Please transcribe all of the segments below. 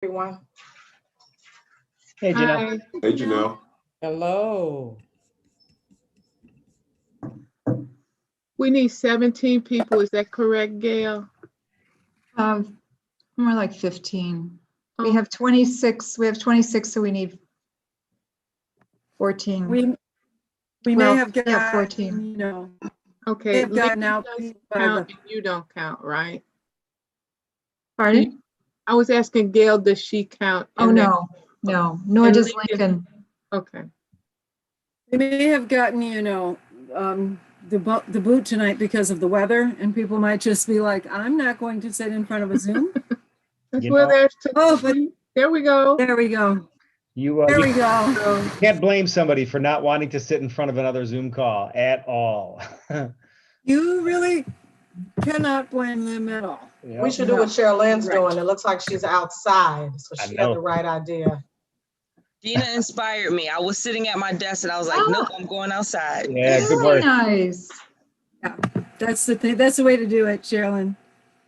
Everyone. Hey, Janelle. Hi. Hey, Janelle. Hello. We need 17 people. Is that correct, Gail? More like 15. We Oh. have 26. We have 26, so we need 14. We Well, may have yeah, gotten, 14. you know, Okay. They've gotten Lisa out doesn't by count the- and you don't count, right? Pardon? I was asking Gail, does she count? Oh, in that? no, nor And does Lincoln- Lincoln. Okay. we may have gotten, you know, the boot tonight because of the weather, and people might just be like, I'm not going to sit in front of a Zoom. That's You where know- there's. Oh, but There we go. there we go. You, There we you go. can't blame somebody for not wanting to sit in front of another Zoom call at all. You really cannot blame them at all. Yep. We should do what Cheryl Lynn's Right. doing. It looks like she's outside, so I she had know. the right idea. Gina inspired me. I was sitting at my desk and I was like, nope, I'm going outside. Yeah, good Very work. nice. That's the thing. That's the way to do it, Sherilyn.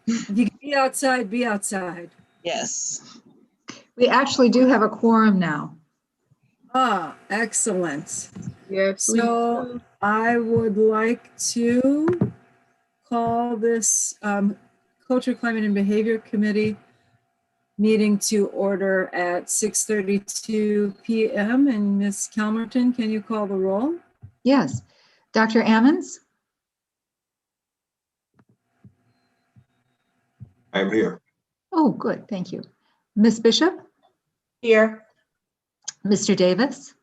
If you can be outside, be outside. Yes. We actually do have a quorum now. Ah, excellent. Yes. we So do. I would like to call this Culture, Climate, and Behavior Committee meeting to order at 6:32 p.m. And Ms. Calmerton, can you call the roll? Yes. Dr. Ammons, I'm here. oh, good, thank you. Ms. Bishop, Here. Mr. Davis?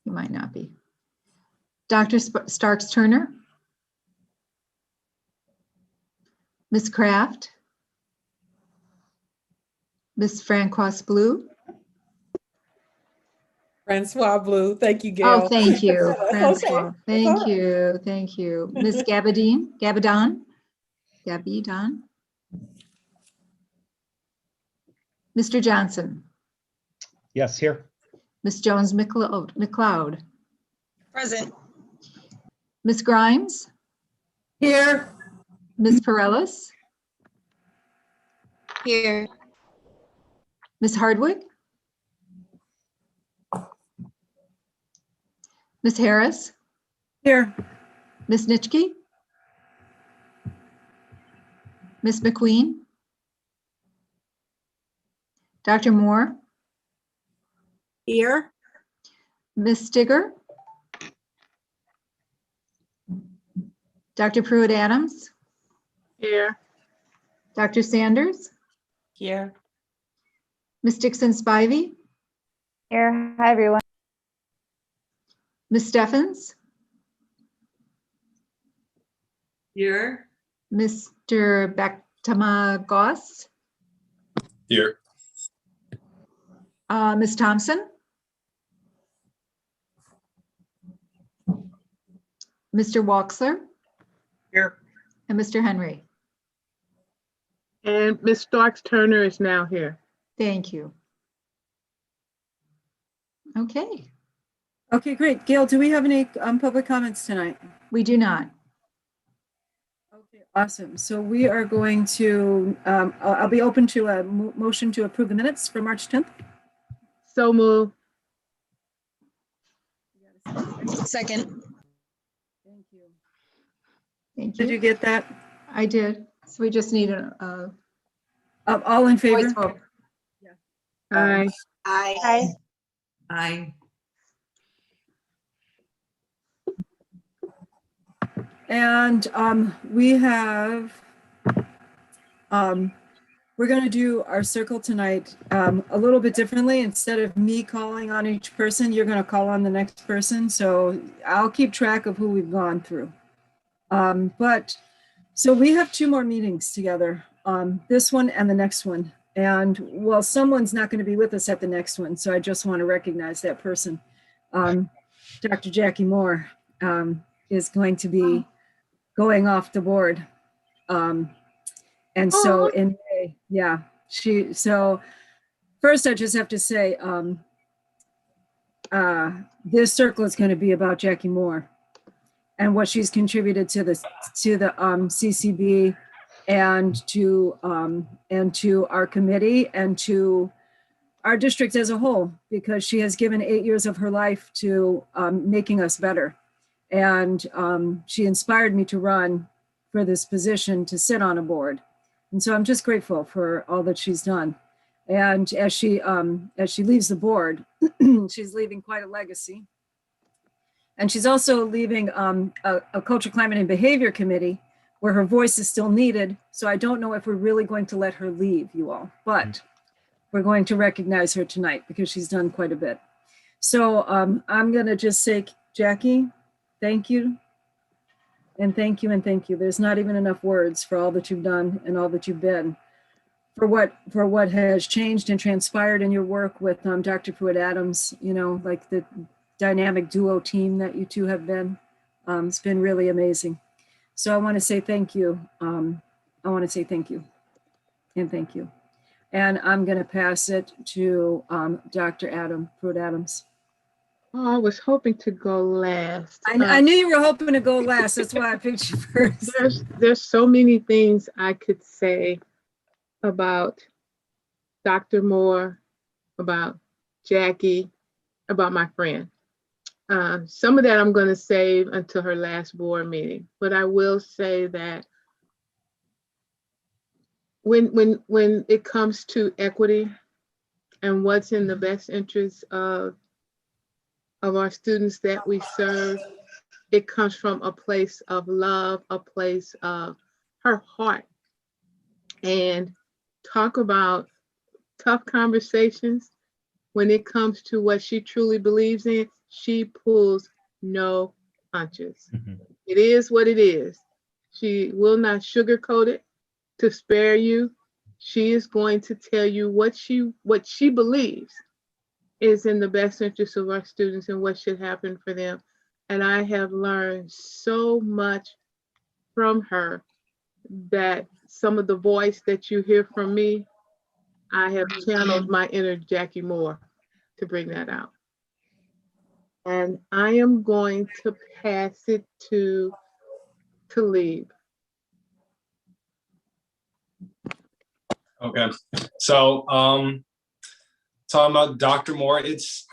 He might not be. Dr. Starks Turner? Ms. Kraft? Ms. Francois Blue? Francois Blue. Thank you, Gail. Oh, thank you, That's Francois. okay. Thank That's all you, thank you. Ms. Gabadon? Mr. Johnson? Yes, here. Ms. Jones McLeod? Present. Ms. Grimes? Here. Ms. Perellis? Here. Ms. Hardwick? Ms. Harris? Here. Ms. Nitschke? Ms. McQueen? Dr. Moore? Here. Ms. Stigger? Dr. Pruitt-Adams? Here. Dr. Sanders? Here. Ms. Dixon-Spivey? Here. Hi, everyone. Ms. Steffens? Here. Mr. Bektamagos? Here. Ms. Thompson? Mr. Walksler? Here. And Mr. Henry? And Ms. Starks Turner is now here. Thank you. Okay, Okay, great. Gail, do we have any public comments tonight? we do not. Okay, awesome. So we are going to, I'll be open to a motion to approve the minutes for March 10th. So move. Second. Thank you. Thank Did you you. get that? I did. So we just need a All in favor? voice vote. Hi. Hi. Aye. And we have, we're going to do our circle tonight a little bit differently. Instead of me calling on each person, you're going to call on the next person. So I'll keep track of who we've gone through. So we have 2 more meetings together, this one and the next one. And well, someone's not going to be with us at the next one. So I just want to recognize that person. Dr. Jackie Moore is going to be going off the board. And so in May, yeah, so first I just have to say, this circle is going to be about Jackie Moore and what she's contributed to the CCB and to our committee and to our district as a whole, because she has given 8 years of her life to making us better. And she inspired me to run for this position, to sit on a board. And so I'm just grateful for all that she's done. And as she leaves the board, she's leaving quite a legacy. And she's also leaving a culture, climate, and behavior committee where her voice is still needed. So I don't know if we're really going to let her leave, you all, but we're going to recognize her tonight because she's done quite a bit. So I'm going to just say, Jackie, thank you. And thank you, and thank you. There's not even enough words for all that you've done and all that you've been, for what has changed and transpired in your work with Dr. Pruitt-Adams, you know, like the dynamic duo team that you two have been. It's been really amazing. So I want to say thank you. I want to say thank you and thank you. And I'm going to pass it to Dr. Adam Pruitt-Adams. Oh, I was hoping to go last. I knew you were hoping to go last. That's why I picked you first. There's so many things I could say about Dr. Moore, about Jackie, about my friend. Some of that I'm going to save until her last board meeting, but I will say that when it comes to equity and what's in the best interest of our students that we serve, it comes from a place of love, a place of her heart. And talk about tough conversations. When it comes to what she truly believes in, she pulls no punches. It is what it is. She will not sugarcoat it to spare you. She is going to tell you what she believes is in the best interest of our students and what should happen for them. And I have learned so much from her that some of the voice that you hear from me, I have channeled my inner Jackie Moore to bring that out. And I am going to pass it to Talib. Okay, so talking about Dr. Moore, it's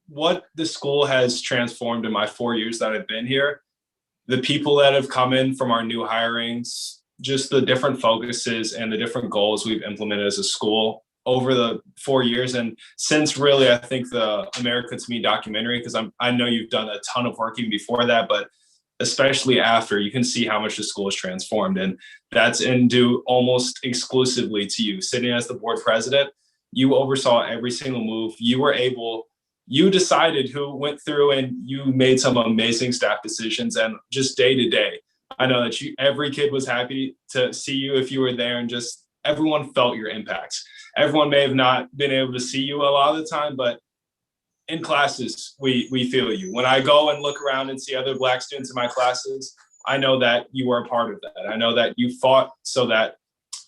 what the school has transformed in my 4 years that I've been here. The people that have come in from our new hirings, just the different focuses and the different goals we've implemented as a school over the 4 years. And since really, I think the America to Me documentary, because I know you've done a ton of work even before that, but especially after, you can see how much the school has transformed. And that's due almost exclusively to you. Sitting as the board president, you oversaw every single move. You decided who went through, and you made some amazing staff decisions. And just day to day, I know that every kid was happy to see you if you were there, and just everyone felt your impacts. Everyone may have not been able to see you a lot of the time, but in classes, we feel you. When I go and look around and see other Black students in my classes, I know that you are a part of that. I know that you fought so that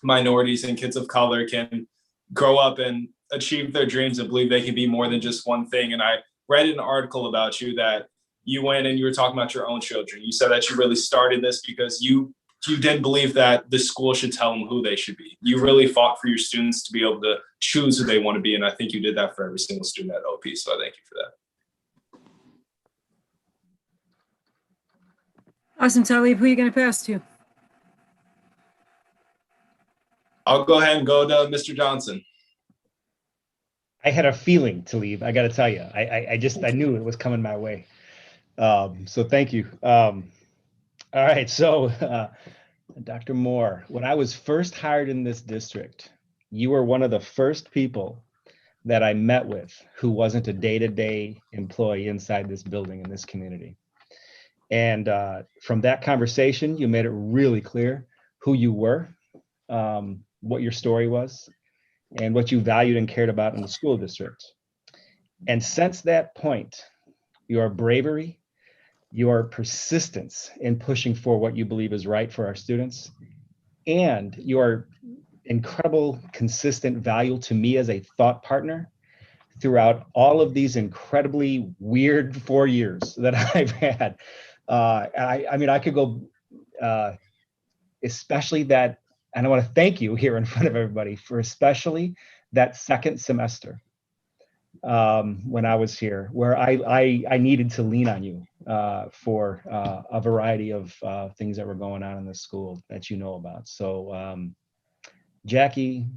minorities and kids of color can grow up and achieve their dreams and believe they can be more than just one thing. And I read an article about you that you went and you were talking about your own children. You said that you really started this because you didn't believe that the school should tell them who they should be. You really fought for your students to be able to choose who they want to be. And I think you did that for every single student at OP. So I thank you for that. Awesome, Talib. Who are you going to pass to? I'll go ahead and go to Mr. Johnson. I had a feeling to leave. I got to tell you, I knew it was coming my way. So thank you. All right. So Dr. Moore, when I was first hired in this district, you were one of the first people that I met with who wasn't a day-to-day employee inside this building in this community. And from that conversation, you made it really clear who you were, what your story was, and what you valued and cared about in the school district. And since that point, your bravery, your persistence in pushing for what you believe is right for our students, and your incredible, consistent value to me as a thought partner throughout all of these incredibly weird 4 years that I've had. I mean, I could go especially that, and I want to thank you here in front of everybody for especially that second semester when I was here, where I needed to lean on you for a variety of things that were going on in the school that you know about. So Jackie,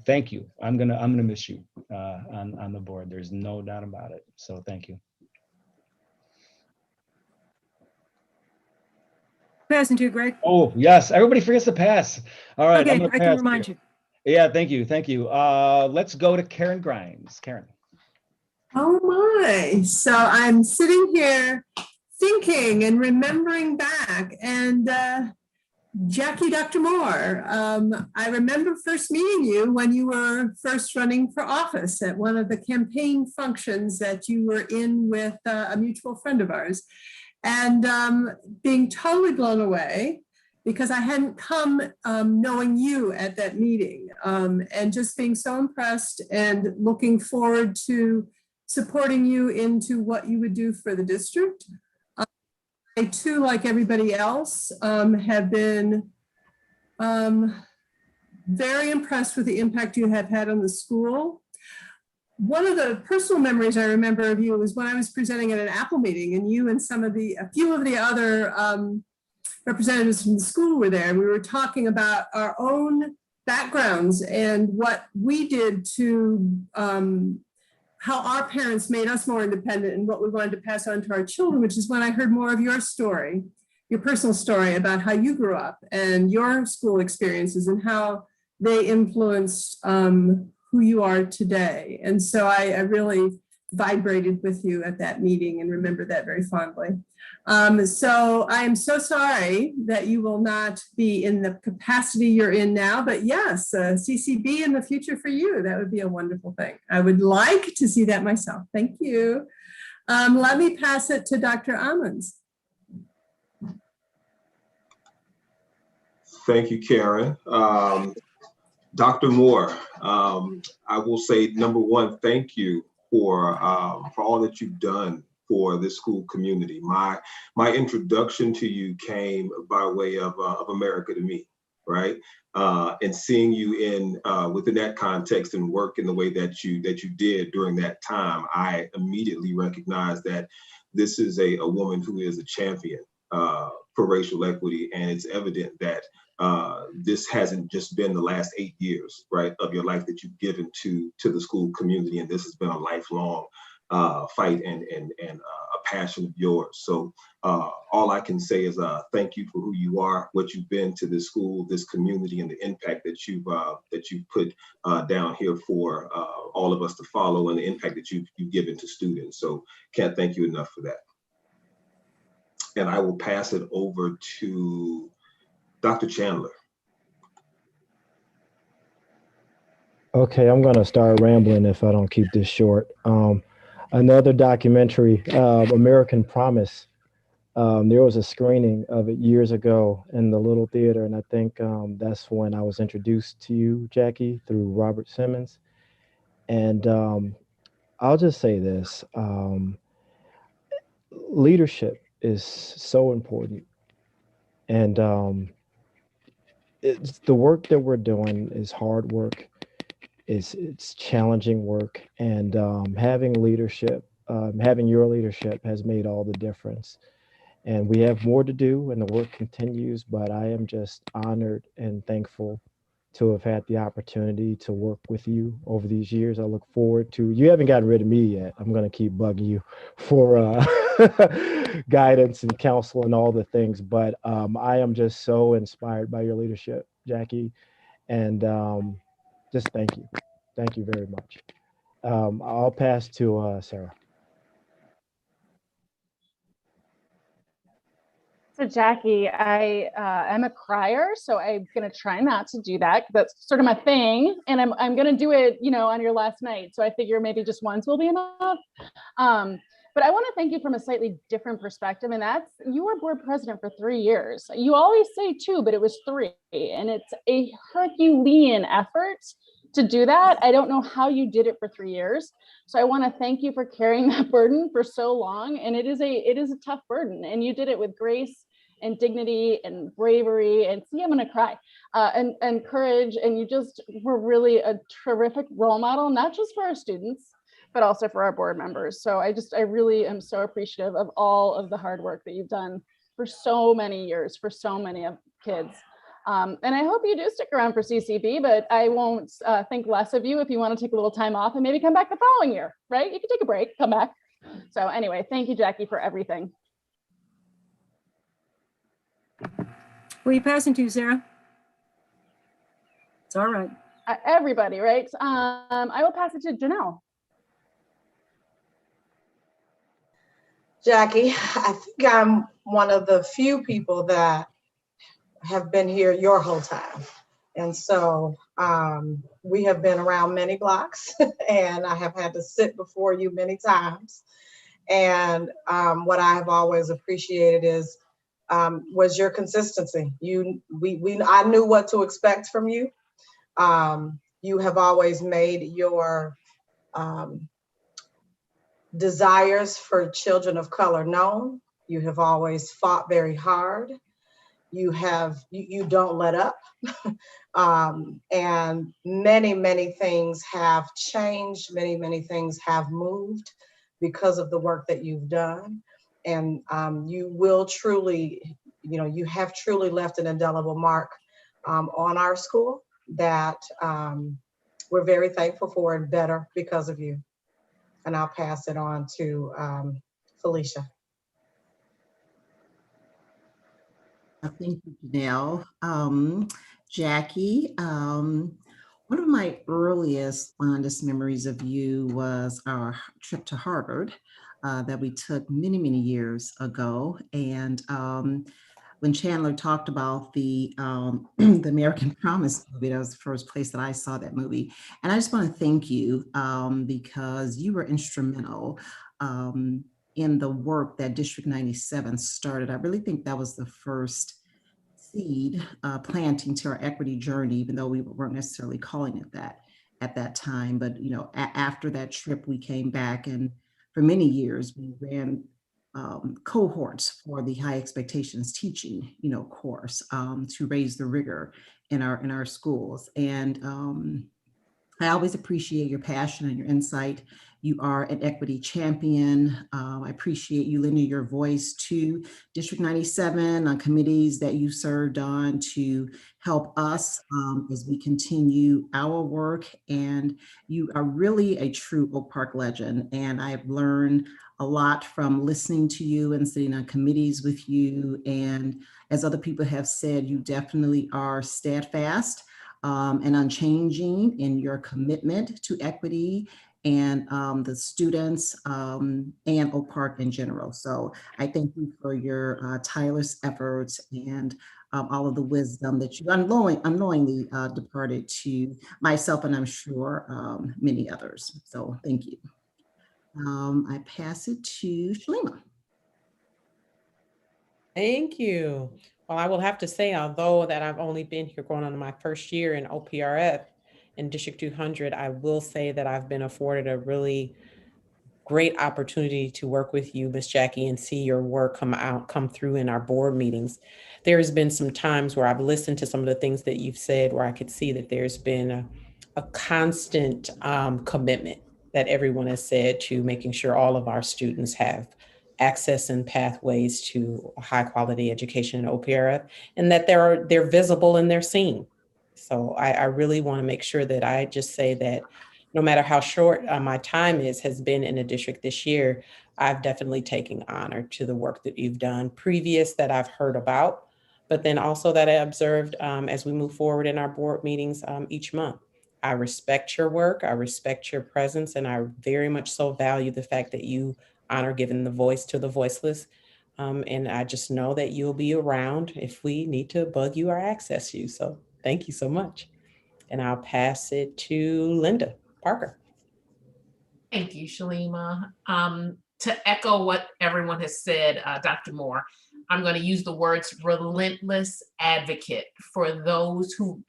thank you. I'm gonna miss you on the board. There's no doubt about it. So thank you. Passing to you, Greg. Oh yes, everybody forgets to pass. All right, Okay, I'm gonna I pass can remind here. you. Yeah, thank you, thank you. Let's go to Karen Grimes. Karen. Oh my. So I'm sitting here thinking and remembering back, and Jackie, Dr. Moore, I remember first meeting you when you were first running for office at one of the campaign functions that you were in with a mutual friend of ours, and being totally blown away because I hadn't come knowing you at that meeting, and just being so impressed and looking forward to supporting you into what you would do for the district. I too, like everybody else, have been very impressed with the impact you have had on the school. One of the personal memories I remember of you was when I was presenting at an Apple meeting, and you and a few of the other representatives from the school were there. And we were talking about our own backgrounds and what we did to how our parents made us more independent and what we wanted to pass on to our children, which is when I heard more of your story, your personal story about how you grew up and your school experiences and how they influenced who you are today. And so I really vibrated with you at that meeting and remember that very fondly. So I am so sorry that you will not be in the capacity you're in now, but yes, CCB in the future for you, that would be a wonderful thing. I would like to see that myself. Thank you. Let me pass it to Dr. Ammons. Thank you, Karen. Dr. Moore, I will say, number one, thank you for all that you've done for this school community. My introduction to you came by way of America to Me, right? And seeing you within that context and work in the way that you did during that time, I immediately recognized that this is a woman who is a champion for racial equity, and it's evident that this hasn't just been the last 8 years, right, of your life that you've given to the school community, and this has been a lifelong fight and a passion of yours. So all I can say is thank you for who you are, what you've been to this school, this community, and the impact that you've put down here for all of us to follow, and the impact that you've given to students. So can't thank you enough for that. And I will pass it over to Dr. Chandler. Okay, I'm going to start rambling if I don't keep this short. Another documentary, American Promise. There was a screening of it years ago in the little theater, and I think that's when I was introduced to you, Jackie, through Robert Simmons. And I'll just say this, leadership is so important. And it's the work that we're doing is hard work. It's challenging work, and having leadership, having your leadership has made all the difference. And we have more to do, and the work continues, but I am just honored and thankful to have had the opportunity to work with you over these years. I look forward to, you haven't gotten rid of me yet. I'm going to keep bugging you for guidance and counsel and all the things, but I am just so inspired by your leadership, Jackie, and just thank you. Thank you very much. I'll pass to Sarah. So Jackie, I am a crier, so I'm gonna try not to do that. That's sort of my thing, and I'm gonna do it, on your last night. So I figure maybe just once will be enough. But I want to thank you from a slightly different perspective, and that's you were board president for 3 years. You always say 2, but it was 3, and it's a Herculean effort to do that. I don't know how you did it for 3 years. So I want to thank you for carrying that burden for so long. And it is a tough burden, and you did it with grace and dignity and bravery and see, I'm gonna cry, and courage. And you just were really a terrific role model, not just for our students, but also for our board members. So I really am so appreciative of all of the hard work that you've done for so many years, for so many of kids. And I hope you do stick around for CCB, but I won't think less of you if you want to take a little time off and maybe come back the following year, right? You can take a break, come back. So anyway, thank you, Jackie, for everything. Who are you passing to, Sarah? It's all right. Everybody, right? I will pass it to Janelle. Jackie, I think I'm one of the few people that have been here your whole time. And so we have been around many blocks and I have had to sit before you many times. And what I have always appreciated is was your consistency. I knew what to expect from you. You have always made your desires for children of color known. You have always fought very hard. You don't let up. And many things have changed. Many things have moved because of the work that you've done. And you will truly, you have truly left an indelible mark on our school that we're very thankful for and better because of you. And I'll pass it on to Felicia. Thank you, Janelle. Jackie, one of my earliest, fondest memories of you was our trip to Harvard that we took many years ago. And when Chandler talked about the American Promise movie, that was the first place that I saw that movie. And I just want to thank you because you were instrumental in the work that District 97 started. I really think that was the first seed planting to our equity journey, even though we weren't necessarily calling it that at that time. But after that trip, we came back, and for many years we ran cohorts for the High Expectations teaching, course to raise the rigor in our schools. And I always appreciate your passion and your insight. You are an equity champion. I appreciate you lending your voice to District 97 on committees that you served on to help us as we continue our work. And you are really a true Oak Park legend. And I've learned a lot from listening to you and sitting on committees with you. And as other people have said, you definitely are steadfast and unchanging in your commitment to equity and the students and Oak Park in general. So I thank you for your tireless efforts and all of the wisdom that you unknowingly departed to myself, and I'm sure many others. So thank you. I pass it to Shalima. Thank you. Well, I will have to say, although that I've only been here going on my first year in OPRF in District 200, I will say that I've been afforded a really great opportunity to work with you, Miss Jackie, and see your work come through in our board meetings. There's been some times where I've listened to some of the things that you've said where I could see that there's been a constant commitment that everyone has said to making sure all of our students have access and pathways to a high quality education in OPRF, and that they're visible and they're seen. So I really want to make sure that I just say that no matter how short my time has been in a district this year, I've definitely taken honor to the work that you've done previous that I've heard about, but then also that I observed as we move forward in our board meetings each month. I respect your work, I respect your presence, and I very much so value the fact that you honor giving the voice to the voiceless. And I just know that you'll be around if we need to bug you or access you. So thank you so much. And I'll pass it to Linda Parker. Thank you, Shalima. To echo what everyone has said, Dr. Moore, I'm going to use the words relentless advocate for those who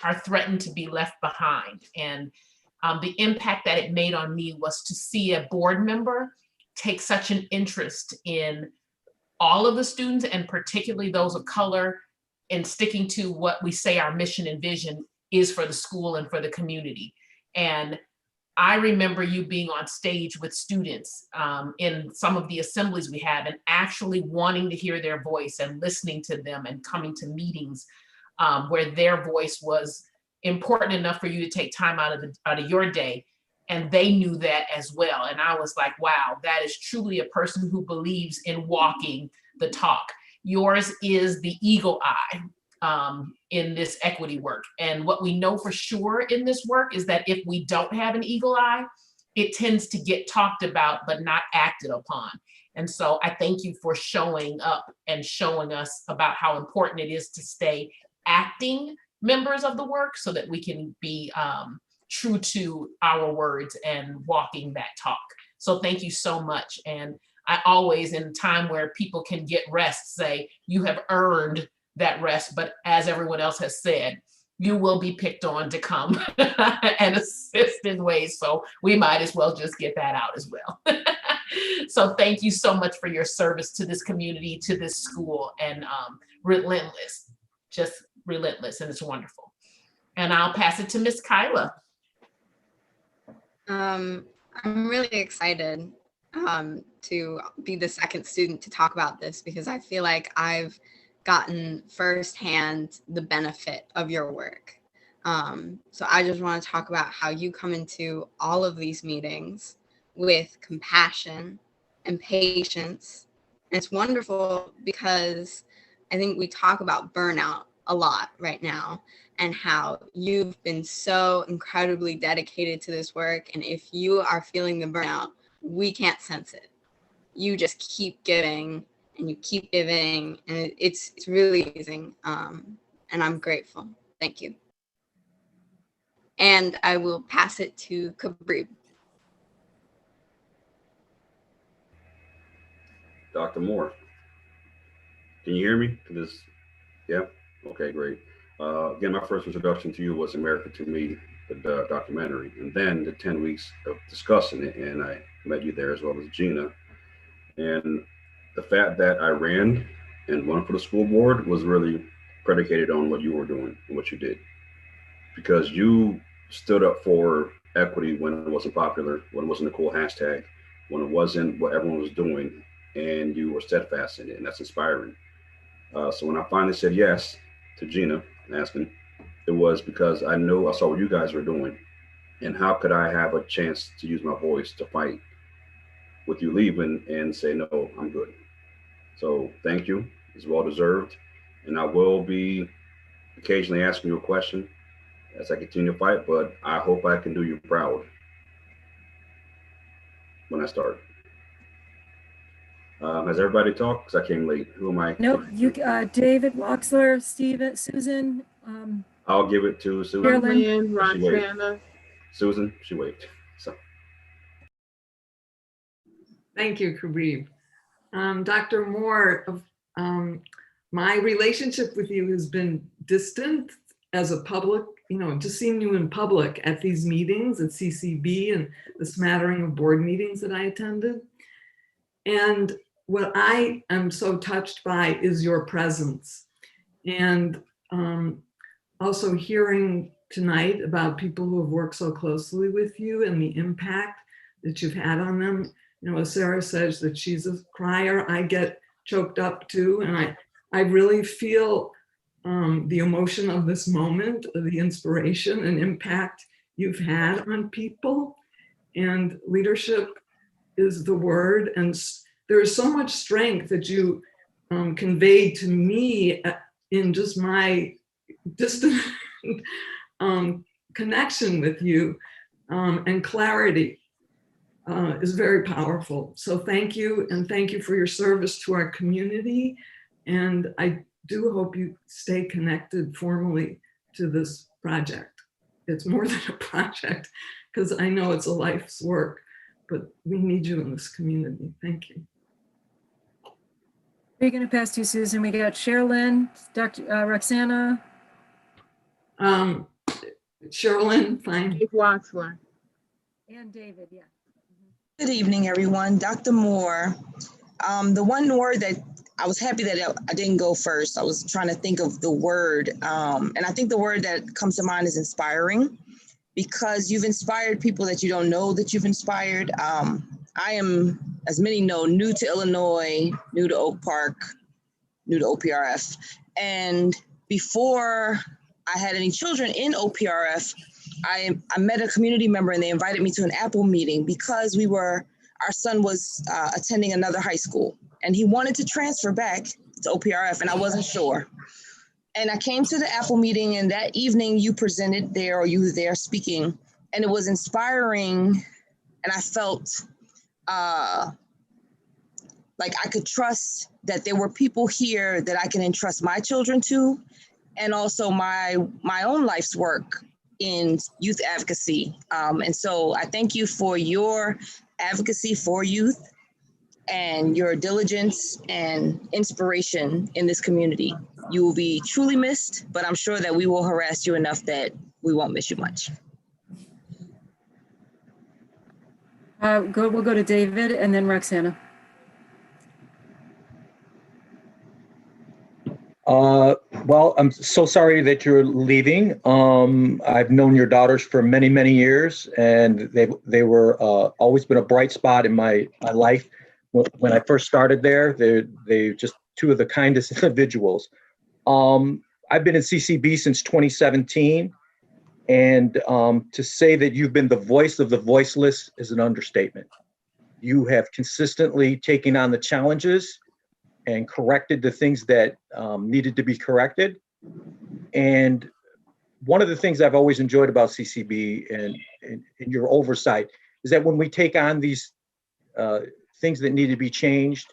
are threatened to be left behind. And the impact that it made on me was to see a board member take such an interest in all of the students, and particularly those of color, and sticking to what we say our mission and vision is for the school and for the community. And I remember you being on stage with students in some of the assemblies we had, and actually wanting to hear their voice and listening to them and coming to meetings where their voice was important enough for you to take time out of your day. And they knew that as well. And I was like, wow, that is truly a person who believes in walking the talk. Yours is the eagle eye in this equity work. And what we know for sure in this work is that if we don't have an eagle eye, it tends to get talked about but not acted upon. And so I thank you for showing up and showing us about how important it is to stay acting members of the work so that we can be true to our words and walking that talk. So thank you so much. And I always, in a time where people can get rest, say, you have earned that rest, but as everyone else has said, you will be picked on to come and assist in ways. So we might as well just get that out as well. So thank you so much for your service to this community, to this school, and relentless, just relentless, and it's wonderful. And I'll pass it to Miss Kyla. I'm really excited to be the second student to talk about this, because I feel like I've gotten firsthand the benefit of your work. So I just want to talk about how you come into all of these meetings with compassion and patience. And it's wonderful because I think we talk about burnout a lot right now, and how you've been so incredibly dedicated to this work. And if you are feeling the burnout, we can't sense it. You just keep giving and you keep giving, and it's really amazing. And I'm grateful. Thank you. And I will pass it to Kabrib. Dr. Moore, can you hear me? Yeah? Okay, great. Again, my first introduction to you was America to Me, the documentary, and then the 10 weeks of discussing it, and I met you there as well as Gina. And the fact that I ran and won for the school board was really predicated on what you were doing and what you did, because you stood up for equity when it wasn't popular, when it wasn't a cool hashtag, when it wasn't what everyone was doing, and you were steadfast in it, and that's inspiring. So when I finally said yes to Gina asking, it was because I saw what you guys were doing, and how could I have a chance to use my voice to fight with you leaving and say, no, I'm good. So thank you, it's well deserved. And I will be occasionally asking you a question as I continue to fight, but I hope I can do you proud when I start. Has everybody talked? Because I came late. Who am I? No, you, David, Waxler, Steven, Susan. I'll give it to Susan. Carolyn, Roxana. Susan, she waved. So. Thank you, Kareem. Dr. Moore, my relationship with you has been distant as a public, just seeing you in public at these meetings at CCB and the smattering of board meetings that I attended. And what I am so touched by is your presence. And also hearing tonight about people who have worked so closely with you and the impact that you've had on them. As Sarah says that she's a crier, I get choked up too. And I really feel the emotion of this moment, the inspiration and impact you've had on people. And leadership is the word. And there is so much strength that you conveyed to me in just my distant connection with you, and clarity is very powerful. So thank you, and thank you for your service to our community. And I do hope you stay connected formally to this project. It's more than a project, because I know it's a life's work, but we need you in this community. Thank you. We're going to pass to Susan. We got Sherilyn, Dr. Roxana. Sherilyn, fine. Dave Waxler. And David, yeah. Good evening, everyone. Dr. Moore, the one word that I was happy that I didn't go first. I was trying to think of the word. And I think the word that comes to mind is inspiring, because you've inspired people that you don't know that you've inspired. I am, as many know, new to Illinois, new to Oak Park, new to OPRF. And before I had any children in OPRF, I met a community member and they invited me to an Apple meeting because our son was attending another high school and he wanted to transfer back to OPRF and I wasn't sure. And I came to the Apple meeting and that evening you presented there, or you were there speaking, and it was inspiring. And I felt like I could trust that there were people here that I can entrust my children to, and also my own life's work in youth advocacy. And so I thank you for your advocacy for youth and your diligence and inspiration in this community. You will be truly missed, but I'm sure that we will harass you enough that we won't miss you much. We'll go to David and then Roxana. Well, I'm so sorry that you're leaving. I've known your daughters for many, many years, and they were always been a bright spot in my life. When I first started there, they're just two of the kindest individuals. I've been in CCB since 2017, and to say that you've been the voice of the voiceless is an understatement. You have consistently taken on the challenges and corrected the things that needed to be corrected. And one of the things I've always enjoyed about CCB and your oversight is that when we take on these things that need to be changed,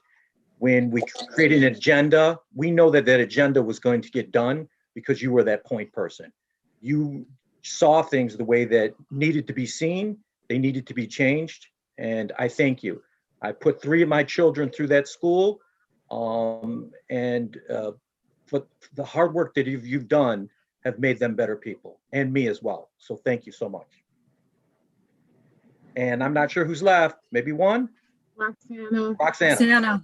when we create an agenda, we know that that agenda was going to get done because you were that point person. You saw things the way that needed to be seen, they needed to be changed, and I thank you. I put 3 of my children through that school, but the hard work that you've done have made them better people, and me as well. So thank you so much. And I'm not sure who's left. Maybe one? Roxana.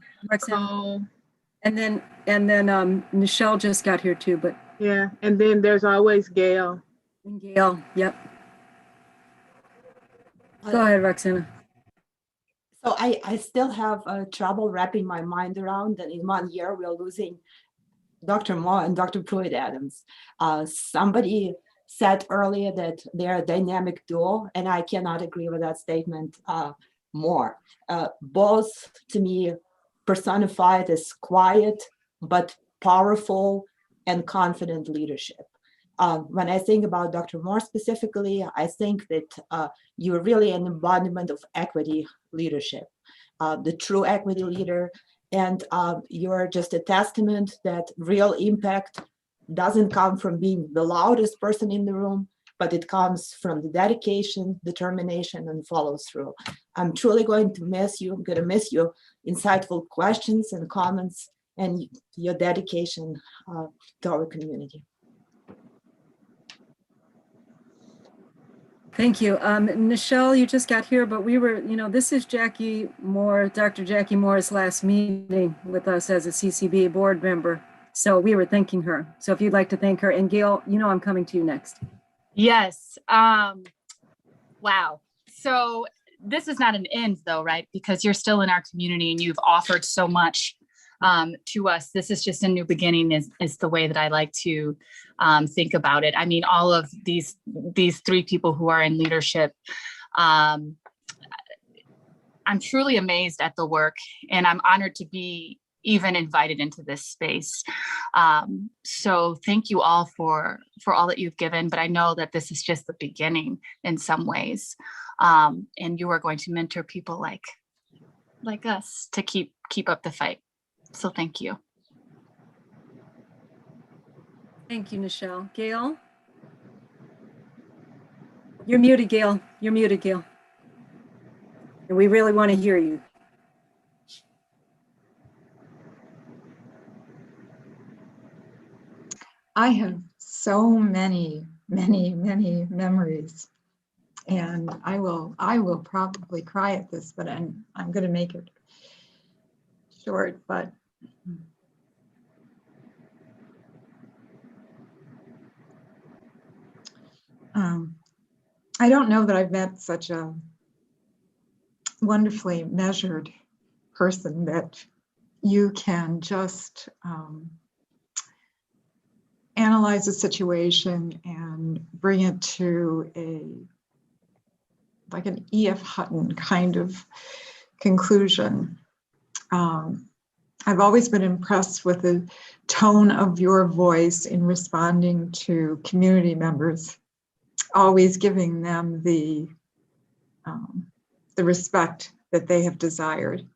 And then Michelle just got here too, but. Yeah, and then there's always Gail. And Gail, yep. Go ahead, Roxana. So I still have trouble wrapping my mind around that in 1 year we're losing Dr. Moore and Dr. Pruitt-Adams. Somebody said earlier that they're a dynamic duo, and I cannot agree with that statement more. Both, to me, personified as quiet but powerful and confident leadership. When I think about Dr. Moore specifically, I think that you're really an embodiment of equity leadership, the true equity leader. And you're just a testament that real impact doesn't come from being the loudest person in the room, but it comes from the dedication, determination, and follow through. I'm truly going to miss you. I'm going to miss your insightful questions and comments and your dedication to our community. Thank you. Michelle, you just got here, but we were, this is Jackie Moore, Dr. Jackie Moore's last meeting with us as a CCB board member. So we were thanking her. So if you'd like to thank her, and Gail, I'm coming to you next. Yes. Wow. So this is not an end though, right? Because you're still in our community and you've offered so much to us. This is just a new beginning is the way that I like to think about it. I mean, all of these 3 people who are in leadership, I'm truly amazed at the work, and I'm honored to be even invited into this space. So thank you all for all that you've given, but I know that this is just the beginning in some ways. And you are going to mentor people like us to keep up the fight. So thank you. Thank you, Michelle. Gail? You're muted, Gail. You're muted, Gail. And we really want to hear you. I have so many memories, and I will probably cry at this, but I'm going to make it short. But I don't know that I've met such a wonderfully measured person that you can just analyze a situation and bring it to like an E.F. Hutton kind of conclusion. I've always been impressed with the tone of your voice in responding to community members, always giving them the respect that they have desired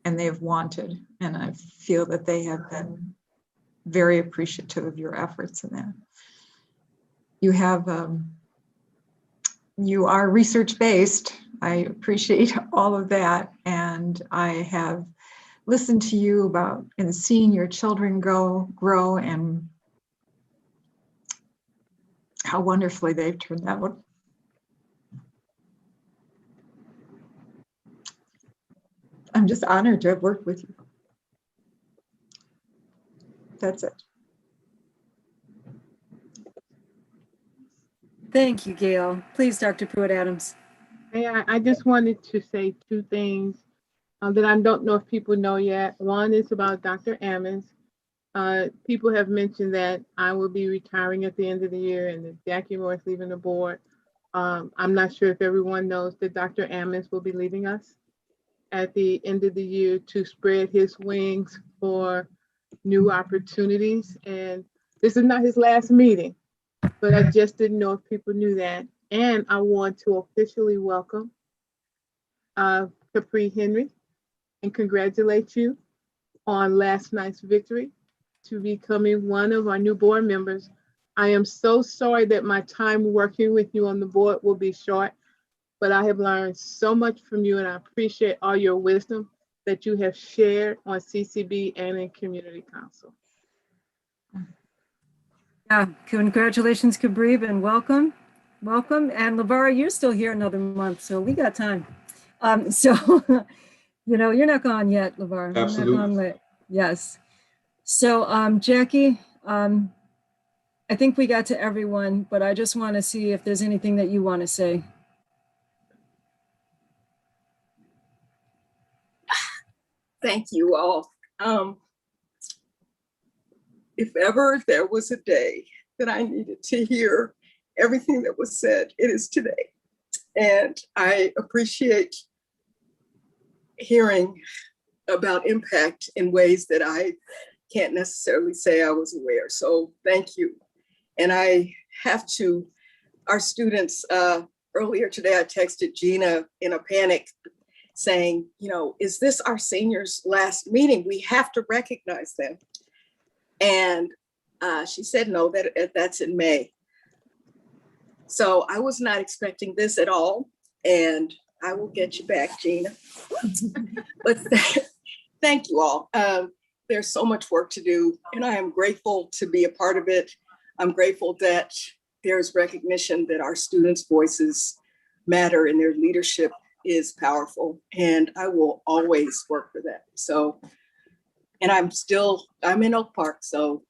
and they have wanted. And I feel that they have been very appreciative of your efforts in that. You have, you are research-based. I appreciate all of that. And I have listened to you about and seeing your children grow and how wonderfully they've turned out. I'm just honored to have worked with you. That's it. Thank you, Gail. Please, Dr. Pruitt-Adams. I just wanted to say two things that I don't know if people know yet. One is about Dr. Ammons. People have mentioned that I will be retiring at the end of the year and that Jackie Moore is leaving the board. I'm not sure if everyone knows that Dr. Ammons will be leaving us at the end of the year to spread his wings for new opportunities. And this is not his last meeting, but I just didn't know if people knew that. And I want to officially welcome Capri Henry and congratulate you on last night's victory to becoming one of our new board members. I am so sorry that my time working with you on the board will be short, but I have learned so much from you and I appreciate all your wisdom that you have shared on CCB and in Community Council. Yeah, congratulations, Capri, and welcome. Welcome. And LeVar, you're still here another month, so we got time. You know, you're not gone yet, LeVar. Absolutely. You're not gone yet. Yes. So, Jackie, I think we got to everyone, but I just want to see if there's anything that you want to say. Thank you all. If ever there was a day that I needed to hear everything that was said, it is today. And I appreciate hearing about impact in ways that I can't necessarily say I was aware. So thank you. And I have to, our students, earlier today, I texted Gina in a panic saying, you know, is this our seniors' last meeting? We have to recognize them. And she said, no, that's in May. So I was not expecting this at all. And I will get you back, Gina. But thank you all. There's so much work to do, and I am grateful to be a part of it. I'm grateful that there's recognition that our students' voices matter and their leadership is powerful, and I will always work for that. So, and I'm in Oak Park, so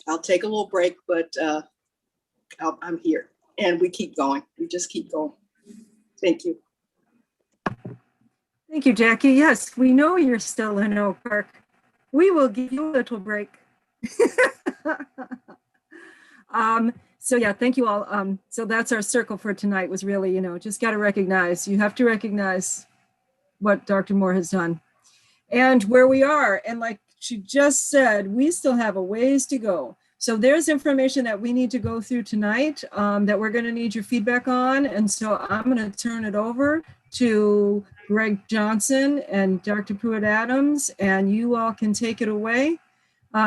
I'll take a little break, but I'm here, and we keep going. We just keep going. Thank you. Thank you, Jackie. Yes, we know you're still in Oak Park. We will give you a little break. So yeah, thank you all. So that's our circle for tonight was really, you know, just got to recognize, you have to recognize what Dr. Moore has done and where we are. And like she just said, we still have a ways to go. So there's information that we need to go through tonight that we're going to need your feedback on. And so I'm going to turn it over to Greg Johnson and Dr. Pruitt-Adams, and you all can take it away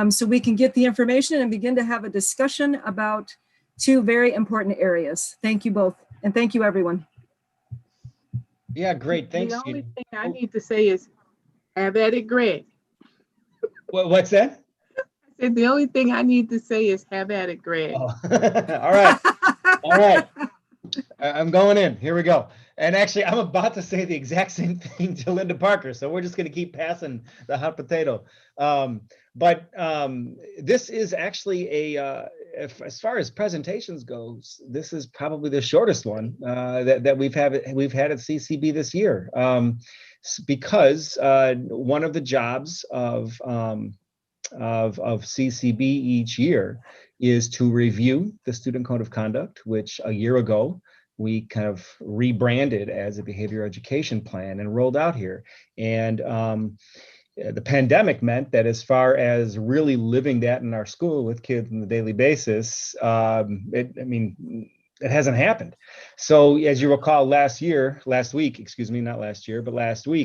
so we can get the information and begin to have a discussion about two very important areas. Thank you both, and thank you, everyone. Yeah, great. Thanks. The only thing I need to say is, have at it, Greg. What's that? I said the only thing I need to say is, have at it, Greg. Oh. All right. All right. I'm going in. Here we go. And actually, I'm about to say the exact same thing to Linda Parker. So we're just going to keep passing the hot potato. This is actually as far as presentations goes, this is probably the shortest one that we've had at CCB this year. Because one of the jobs of CCB each year is to review the Student Code of Conduct, which a year ago we kind of rebranded as a behavior education plan and rolled out here. And the pandemic meant that as far as really living that in our school with kids on a daily basis, it hasn't happened. So as you recall, last week,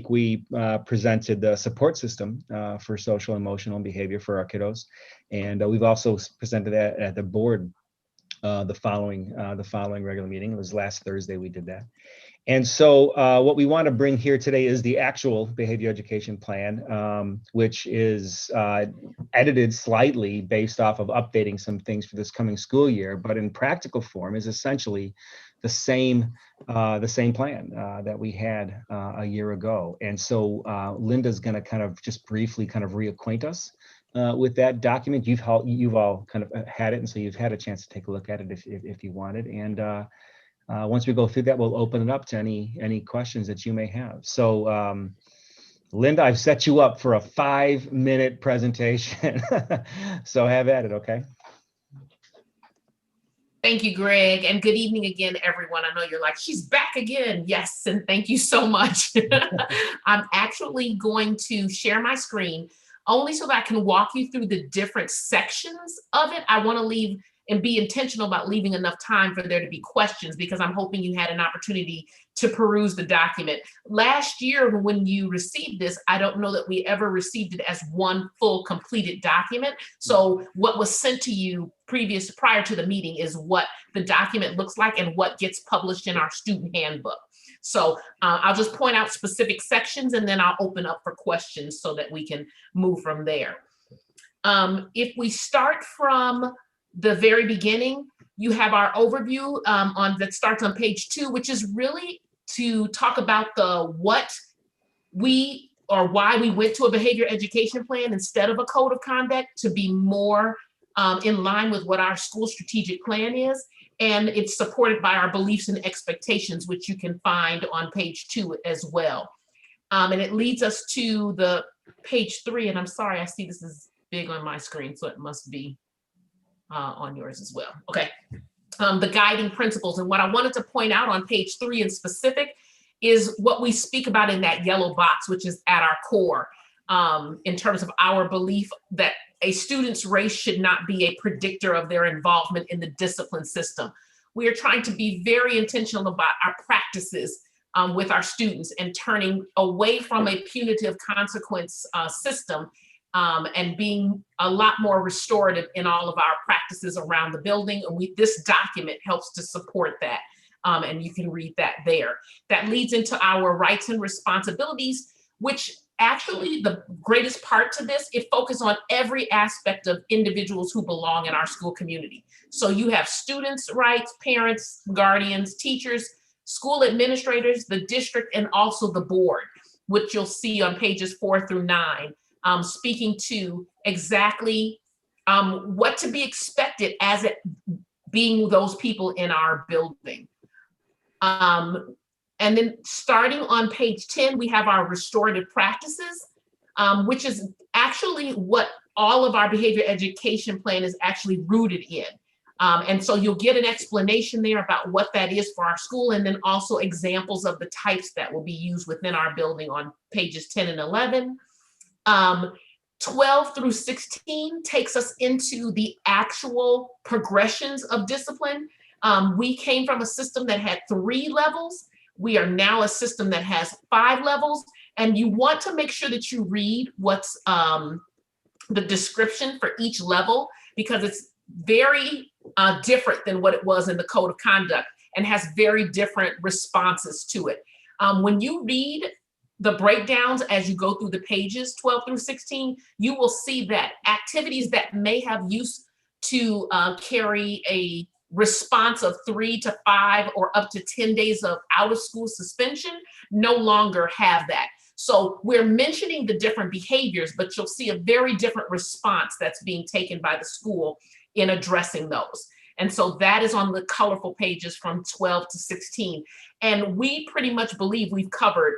we presented the support system for social, emotional, and behavior for our kiddos. And we've also presented that at the board the following regular meeting. It was last Thursday we did that. And so what we want to bring here today is the actual behavior education plan, which is edited slightly based off of updating some things for this coming school year, but in practical form is essentially the same plan that we had a year ago. And so Linda's going to kind of just briefly kind of reacquaint us with that document. You've all kind of had it, and so you've had a chance to take a look at it if you wanted. And once we go through that, we'll open it up to any questions that you may have. So Linda, I've set you up for a 5-minute presentation. So have at it, okay? Thank you, Greg, and good evening again, everyone. I know you're like, she's back again. Yes, and thank you so much. I'm actually going to share my screen only so that I can walk you through the different sections of it. I want to leave and be intentional about leaving enough time for there to be questions, because I'm hoping you had an opportunity to peruse the document. Last year, when you received this, I don't know that we ever received it as one full completed document. So what was sent to you prior to the meeting is what the document looks like and what gets published in our student handbook. So I'll just point out specific sections and then I'll open up for questions so that we can move from there. If we start from the very beginning, you have our overview that starts on page 2, which is really to talk about why we went to a behavior education plan instead of a code of conduct, to be more in line with what our school strategic plan is. And it's supported by our beliefs and expectations, which you can find on page 2 as well. And it leads us to the page 3. And I'm sorry, I see this is big on my screen, so it must be on yours as well. Okay. The guiding principles. And what I wanted to point out on page 3 in specific is what we speak about in that yellow box, which is at our core, in terms of our belief that a student's race should not be a predictor of their involvement in the discipline system. We are trying to be very intentional about our practices with our students and turning away from a punitive consequence system and being a lot more restorative in all of our practices around the building. And this document helps to support that. And you can read that there. That leads into our rights and responsibilities, which actually the greatest part to this, it focuses on every aspect of individuals who belong in our school community. So you have students' rights, parents, guardians, teachers, school administrators, the district, and also the board, which you'll see on pages 4 through 9. Speaking to exactly what to be expected as it being those people in our building. And then starting on page 10, we have our restorative practices, which is actually what all of our behavior education plan is actually rooted in. And so you'll get an explanation there about what that is for our school, and then also examples of the types that will be used within our building on pages 10 and 11. 12 through 16 takes us into the actual progressions of discipline. We came from a system that had 3 levels. We are now a system that has 5 levels, and you want to make sure that you read what's the description for each level, because it's very different than what it was in the code of conduct and has very different responses to it. When you read the breakdowns as you go through the pages 12 through 16, you will see that activities that may have used to carry a response of 3 to 5 or up to 10 days of out of school suspension no longer have that. So we're mentioning the different behaviors, but you'll see a very different response that's being taken by the school in addressing those. And so that is on the colorful pages from 12 to 16. And we pretty much believe we've covered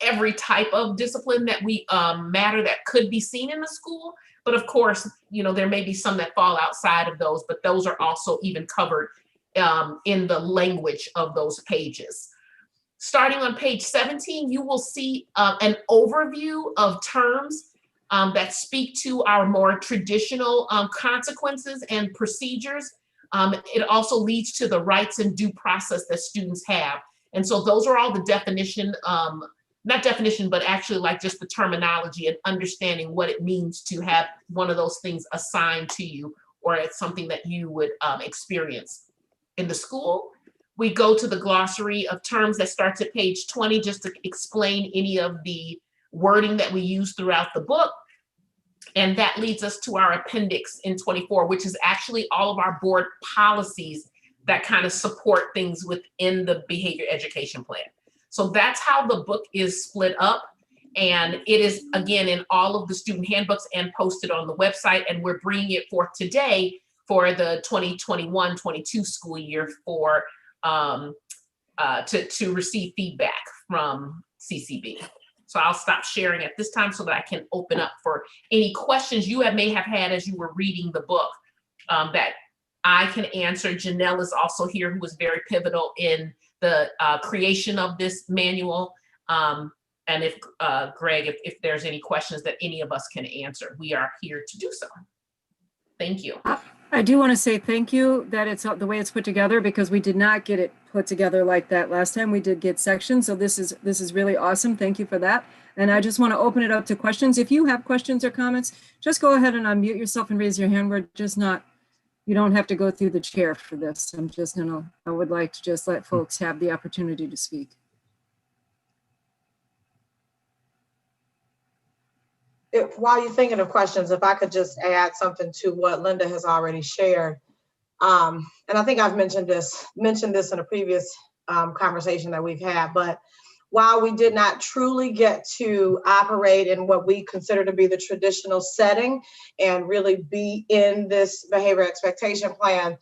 every type of discipline that we matter that could be seen in the school. But of course, you know, there may be some that fall outside of those, but those are also even covered in the language of those pages. Starting on page 17, you will see an overview of terms that speak to our more traditional consequences and procedures. It also leads to the rights and due process that students have. And so those are all the definition, not definition, but actually like just the terminology and understanding what it means to have one of those things assigned to you, or it's something that you would experience in the school. We go to the glossary of terms that starts at page 20, just to explain any of the wording that we use throughout the book. And that leads us to our appendix in 24, which is actually all of our board policies that kind of support things within the behavior education plan. So that's how the book is split up. And it is, again, in all of the student handbooks and posted on the website. And we're bringing it forth today for the 2021-22 school year for to receive feedback from CCB. So I'll stop sharing at this time so that I can open up for any questions you may have had as you were reading the book that I can answer. Janelle is also here, who was very pivotal in the creation of this manual. And if Greg, if there's any questions that any of us can answer, we are here to do so. Thank you. I do want to say thank you that it's the way it's put together, because we did not get it put together like that last time. We did get sections. So this is really awesome. Thank you for that. And I just want to open it up to questions. If you have questions or comments, just go ahead and unmute yourself and raise your hand. We're just not, you don't have to go through the chair for this. I would like to just let folks have the opportunity to speak. While you're thinking of questions, if I could just add something to what Linda has already shared. And I think I've mentioned this in a previous conversation that we've had, but while we did not truly get to operate in what we consider to be the traditional setting and really be in this behavior expectation plan,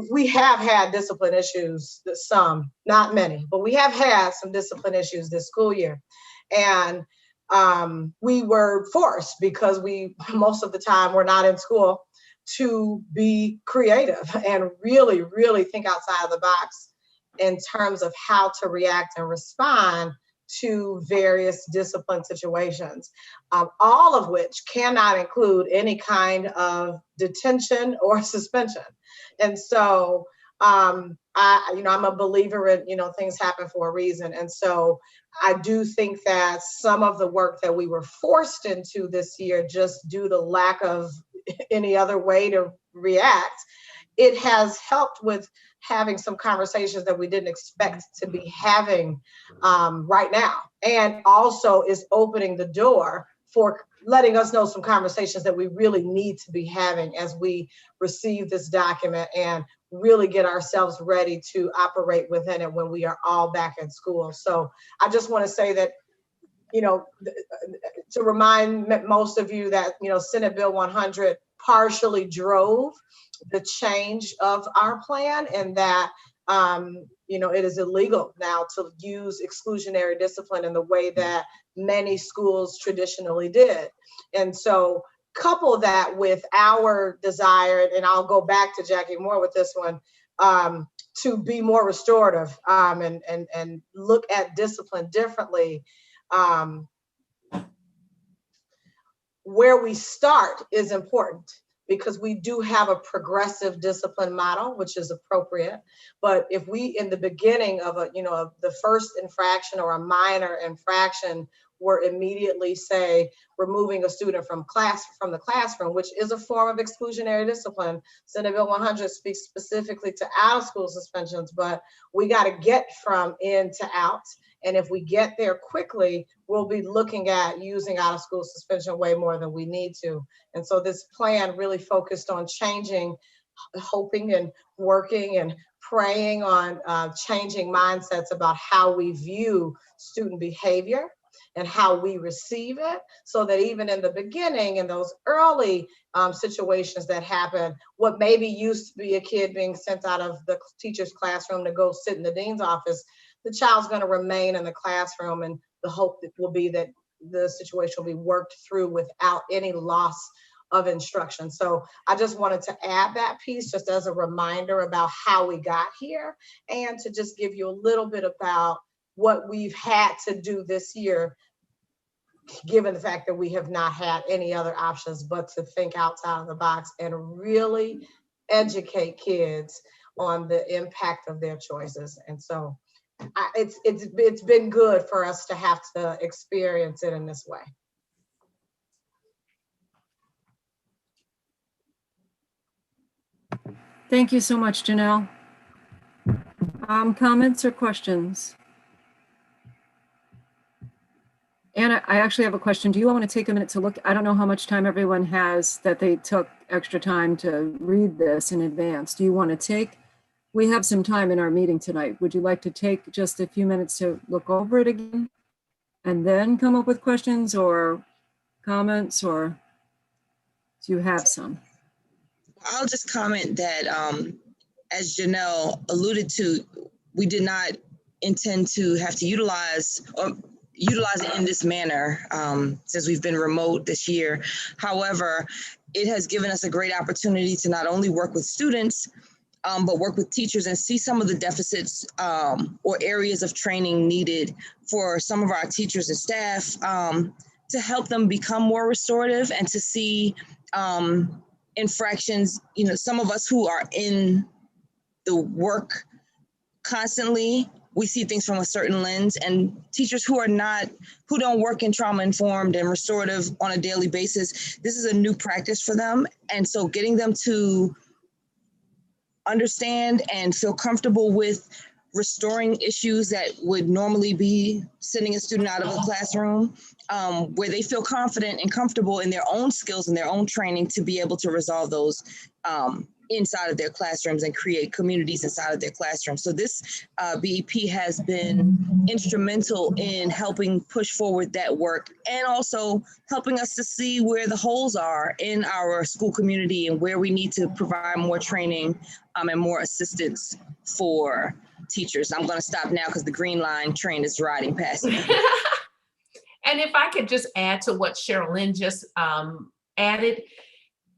we have had discipline issues, some, not many, but we have had some discipline issues this school year. And we were forced, because we most of the time were not in school, to be creative and really, really think outside of the box in terms of how to react and respond to various discipline situations, all of which cannot include any kind of detention or suspension. And so I'm a believer in, things happen for a reason. And so I do think that some of the work that we were forced into this year, just due to lack of any other way to react, it has helped with having some conversations that we didn't expect to be having right now. And also is opening the door for letting us know some conversations that we really need to be having as we receive this document and really get ourselves ready to operate within it when we are all back in school. So I just want to say that, to remind most of you that, Senate Bill 100 partially drove the change of our plan, and that, it is illegal now to use exclusionary discipline in the way that many schools traditionally did. And so couple that with our desire, and I'll go back to Jackie Moore with this one, to be more restorative and look at discipline differently. Where we start is important, because we do have a progressive discipline model, which is appropriate. But if we, in the beginning of the first infraction or a minor infraction, were immediately, say, removing a student from the classroom, which is a form of exclusionary discipline. Senate Bill 100 speaks specifically to out of school suspensions, but we got to get from in to out. And if we get there quickly, we'll be looking at using out of school suspension way more than we need to. And so this plan really focused on changing hoping and working and praying on changing mindsets about how we view student behavior and how we receive it, so that even in the beginning, in those early situations that happen, what maybe used to be a kid being sent out of the teacher's classroom to go sit in the dean's office, the child's going to remain in the classroom, and the hope that will be that the situation will be worked through without any loss of instruction. So I just wanted to add that piece just as a reminder about how we got here, and to just give you a little bit about what we've had to do this year, given the fact that we have not had any other options but to think outside of the box and really educate kids on the impact of their choices. And so it's been good for us to have to experience it in this way. Thank you so much, Janelle. Comments or questions? Anna, I actually have a question. Do you want to take a minute to look? I don't know how much time everyone has that they took extra time to read this in advance. Do you want to take? We have some time in our meeting tonight. Would you like to take just a few minutes to look over it again and then come up with questions or comments, or do you have some? I'll just comment that as Janelle alluded to, we did not intend to have to utilize it in this manner since we've been remote this year. However, it has given us a great opportunity to not only work with students, but work with teachers and see some of the deficits or areas of training needed for some of our teachers and staff to help them become more restorative, and to see infractions. You know, some of us who are in the work constantly, we see things from a certain lens, and teachers who don't work in trauma-informed and restorative on a daily basis, this is a new practice for them. And so getting them to understand and feel comfortable with restoring issues that would normally be sending a student out of a classroom, where they feel confident and comfortable in their own skills and their own training to be able to resolve those inside of their classrooms and create communities inside of their classrooms. So this BEP has been instrumental in helping push forward that work, and also helping us to see where the holes are in our school community and where we need to provide more training and more assistance for teachers. I'm going to stop now because the green line train is riding past me. And if I could just add to what Sherilyn just added,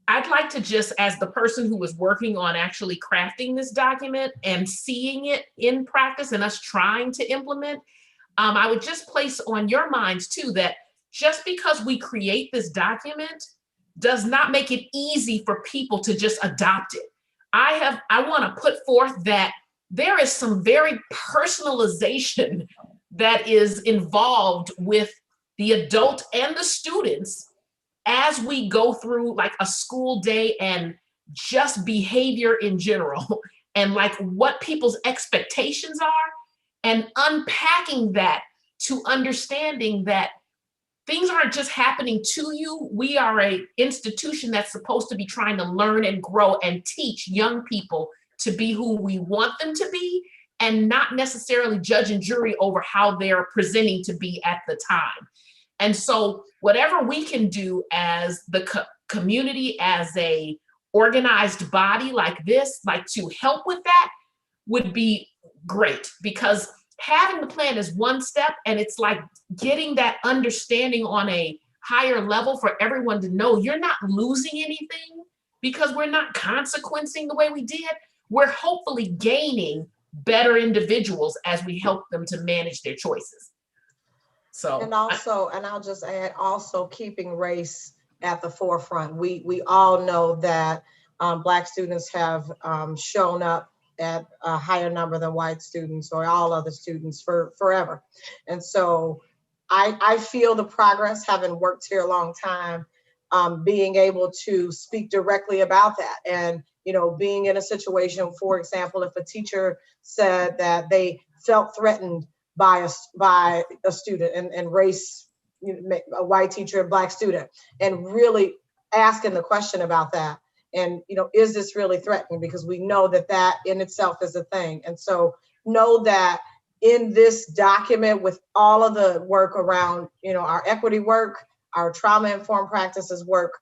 I'd like to just, as the person who was working on actually crafting this document and seeing it in practice and us trying to implement, I would just place on your minds too that just because we create this document does not make it easy for people to just adopt it. I want to put forth that there is some very personalization that is involved with the adult and the students as we go through like a school day and just behavior in general, and like what people's expectations are, and unpacking that to understanding that things aren't just happening to you. We are an institution that's supposed to be trying to learn and grow and teach young people to be who we want them to be, and not necessarily judge and jury over how they're presenting to be at the time. And so whatever we can do as the community, as a organized body like this, like to help with that would be great, because having the plan is one step, and it's like getting that understanding on a higher level for everyone to know you're not losing anything because we're not consequencing the way we did. We're hopefully gaining better individuals as we help them to manage their choices. So, and I'll just add, also keeping race at the forefront. We all know that Black students have shown up at a higher number than white students or all other students for forever. And so I feel the progress, having worked here a long time, being able to speak directly about that. And, you know, being in a situation, for example, if a teacher said that they felt threatened by a student and race, you know, a white teacher, a Black student, and really asking the question about that, And, is this really threatening? Because we know that that in itself is a thing. And so know that in this document, with all of the work around, our equity work, our trauma-informed practices work,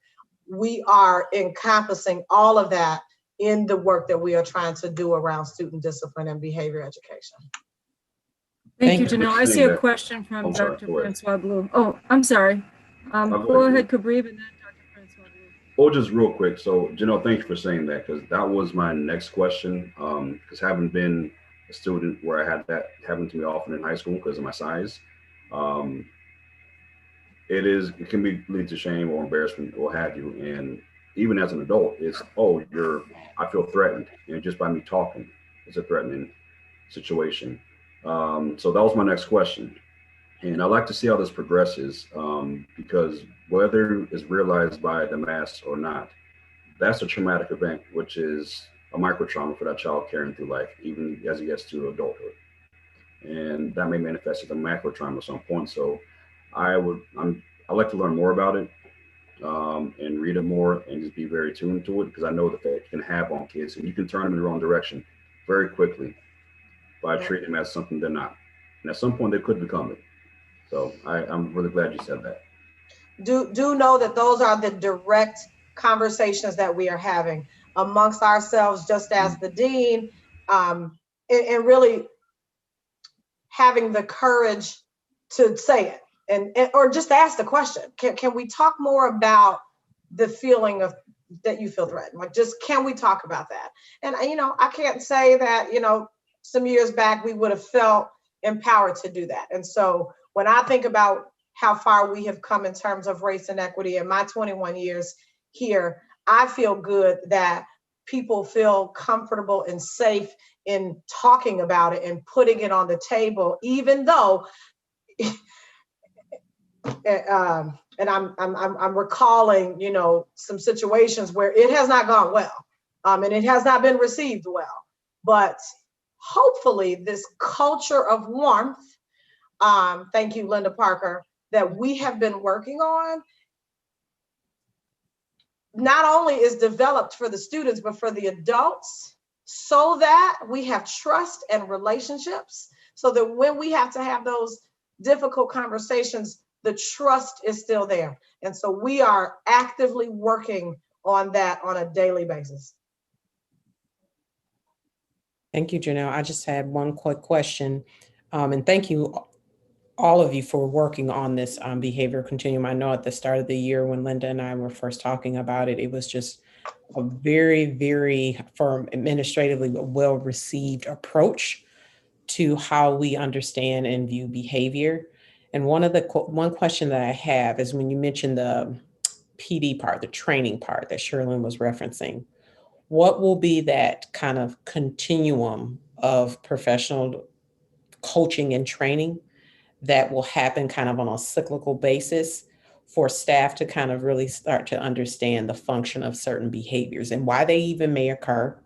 we are encompassing all of that in the work that we are trying to do around student discipline and behavior education. Thank you, Janelle. I see a question from Dr. Francois Blue. Oh, I'm sorry. Go ahead, Kabreeb, and then Dr. Francois Blue. Oh, just real quick. So, Janelle, thank you for saying that, because that was my next question. Because having been a student where I had that happen to me often in high school because of my size, it can lead to shame or embarrassment or have you. And even as an adult, it's, I feel threatened. And just by me talking, it's a threatening situation. So that was my next question. And I'd like to see how this progresses, because whether it's realized by the mass or not, that's a traumatic event, which is a micro trauma for that child carrying through life, even as he gets to adulthood. And that may manifest as a macro trauma at some point. So I'd like to learn more about it, and read it more and just be very tuned to it, because I know the effect it can have on kids, and you can turn them in the wrong direction very quickly by treating them as something they're not. And at some point they could become it. So I'm really glad you said that. Do know that those are the direct conversations that we are having amongst ourselves, just as the dean, and really having the courage to say it, or just ask the question. Can we talk more about the feeling of that you feel threatened? Like, just can we talk about that? And I can't say that some years back we would have felt empowered to do that. And so when I think about how far we have come in terms of race and equity in my 21 years here, I feel good that people feel comfortable and safe in talking about it and putting it on the table, even though, and I'm recalling, some situations where it has not gone well, and it has not been received well. But hopefully this culture of warmth, thank you, Linda Parker, that we have been working on, not only is developed for the students, but for the adults, so that we have trust and relationships, so that when we have to have those difficult conversations, the trust is still there. And so we are actively working on that on a daily basis. Thank you, Janelle. I just had one quick question. And thank you, all of you, for working on this behavior continuum. I know at the start of the year when Linda and I were first talking about it, it was just a very, very firm, administratively well-received approach to how we understand and view behavior. And one question that I have is, when you mentioned the PD part, the training part that Sherlyn was referencing, what will be that kind of continuum of professional coaching and training that will happen kind of on a cyclical basis for staff to kind of really start to understand the function of certain behaviors and why they even may occur?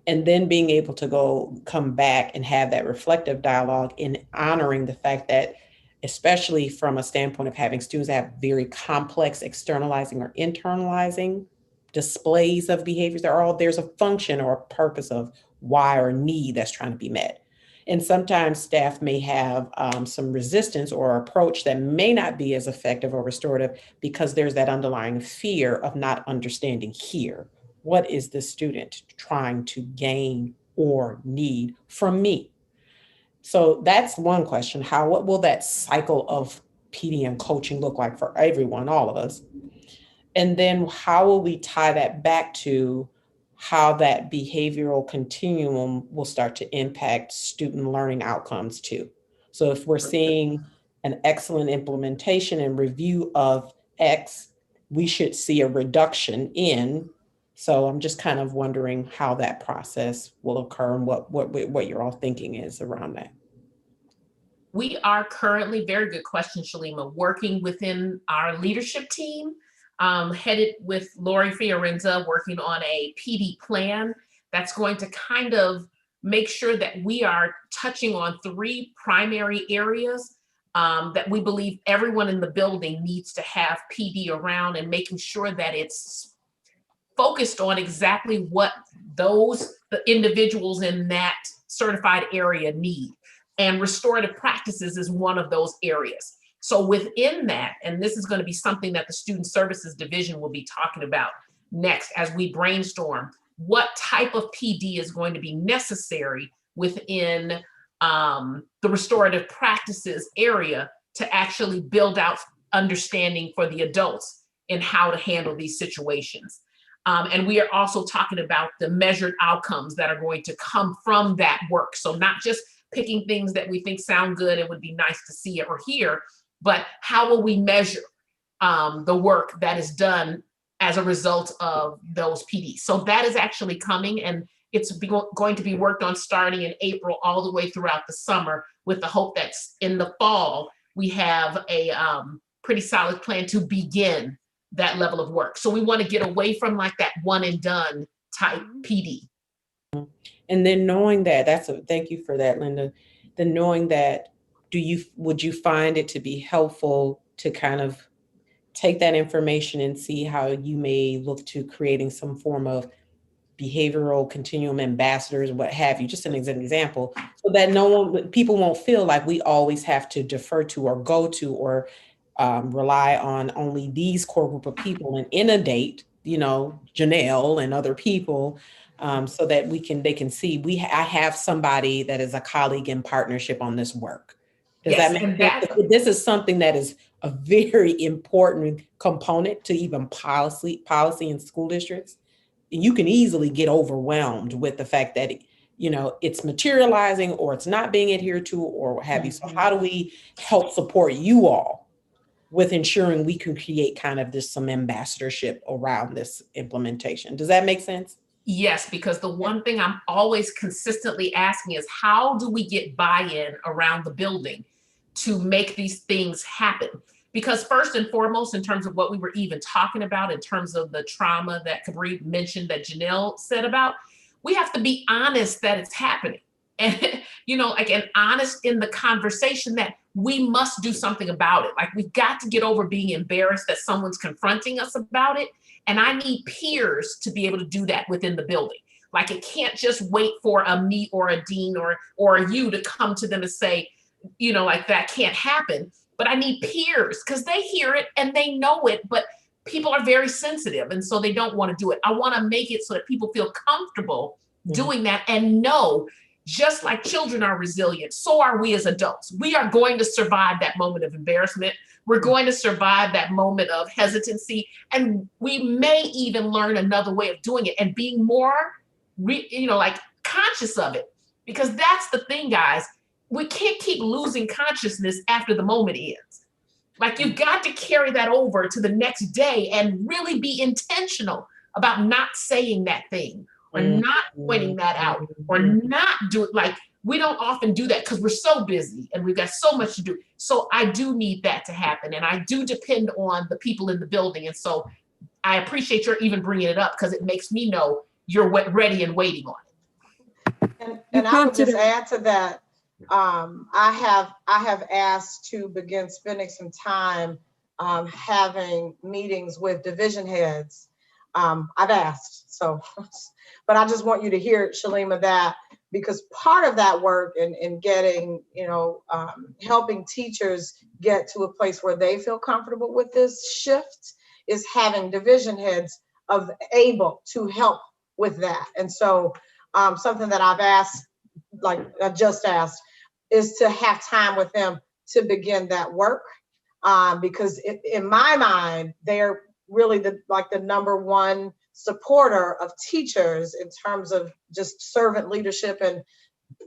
And then being able to come back and have that reflective dialogue in honoring the fact that, especially from a standpoint of having students that have very complex externalizing or internalizing displays of behaviors, there's a function or a purpose of why or need that's trying to be met. And sometimes staff may have some resistance or approach that may not be as effective or restorative because there's that underlying fear of not understanding here. What is the student trying to gain or need from me? So that's one question. What will that cycle of PD and coaching look like for everyone, all of us? And then how will we tie that back to how that behavioral continuum will start to impact student learning outcomes too? So if we're seeing an excellent implementation and review of X, we should see a reduction in. So I'm just kind of wondering how that process will occur and what you're all thinking is around that. We are currently, very good question, Shalima, working within our leadership team, headed with Lori Fiorenza, working on a PD plan that's going to kind of make sure that we are touching on 3 primary areas that we believe everyone in the building needs to have PD around, and making sure that it's focused on exactly what the individuals in that certified area need. And restorative practices is one of those areas. So within that, and this is going to be something that the Student Services Division will be talking about next as we brainstorm what type of PD is going to be necessary within the restorative practices area to actually build out understanding for the adults in how to handle these situations. And we are also talking about the measured outcomes that are going to come from that work. So not just picking things that we think sound good and would be nice to see or hear, but how will we measure the work that is done as a result of those PDs. So that is actually coming, and it's going to be worked on starting in April all the way throughout the summer, with the hope that in the fall, we have a pretty solid plan to begin that level of work. So we want to get away from like that one and done type PD. And then knowing that, thank you for that, Linda. Then knowing that, would you find it to be helpful to kind of take that information and see how you may look to creating some form of behavioral continuum ambassadors, what have you, just an example, so that people won't feel like we always have to defer to or go to or rely on only these core group of people and inundate, Janelle and other people, so that they can see I have somebody that is a colleague in partnership on this work. Does that make sense? This is something that is a very important component to even policy in school districts. And you can easily get overwhelmed with the fact that, it's materializing or it's not being adhered to or what have you. So how do we help support you all with ensuring we can create kind of some ambassadorship around this implementation? Does that make sense? Yes, because the one thing I'm always consistently asking is, how do we get buy-in around the building to make these things happen? Because first and foremost, in terms of what we were even talking about, in terms of the trauma that Kabri mentioned, that Janelle said about, we have to be honest that it's happening. And, and honest in the conversation that we must do something about it. Like, we've got to get over being embarrassed that someone's confronting us about it. And I need peers to be able to do that within the building. Like, it can't just wait for a me or a dean or you to come to them and say, that can't happen. But I need peers, because they hear it and they know it, but people are very sensitive. And so they don't want to do it. I want to make it so that people feel comfortable doing that and know, just like children are resilient, so are we as adults. We are going to survive that moment of embarrassment. We're going to survive that moment of hesitancy. And we may even learn another way of doing it and being more, conscious of it. Because that's the thing, guys. We can't keep losing consciousness after the moment ends. Like, you've got to carry that over to the next day and really be intentional about not saying that thing or not pointing that out or not do it. Like, we don't often do that because we're so busy and we've got so much to do. So I do need that to happen. And I do depend on the people in the building. And so I appreciate your even bringing it up, because it makes me know you're ready and waiting on it. And I would just add to that. I have asked to begin spending some time having meetings with division heads. I've asked, but I just want you to hear, Shalima, that because part of that work in getting, helping teachers get to a place where they feel comfortable with this shift is having division heads able to help with that. And so something that I've asked, like I just asked, is to have time with them to begin that work, because in my mind, they're really the number one supporter of teachers in terms of just servant leadership and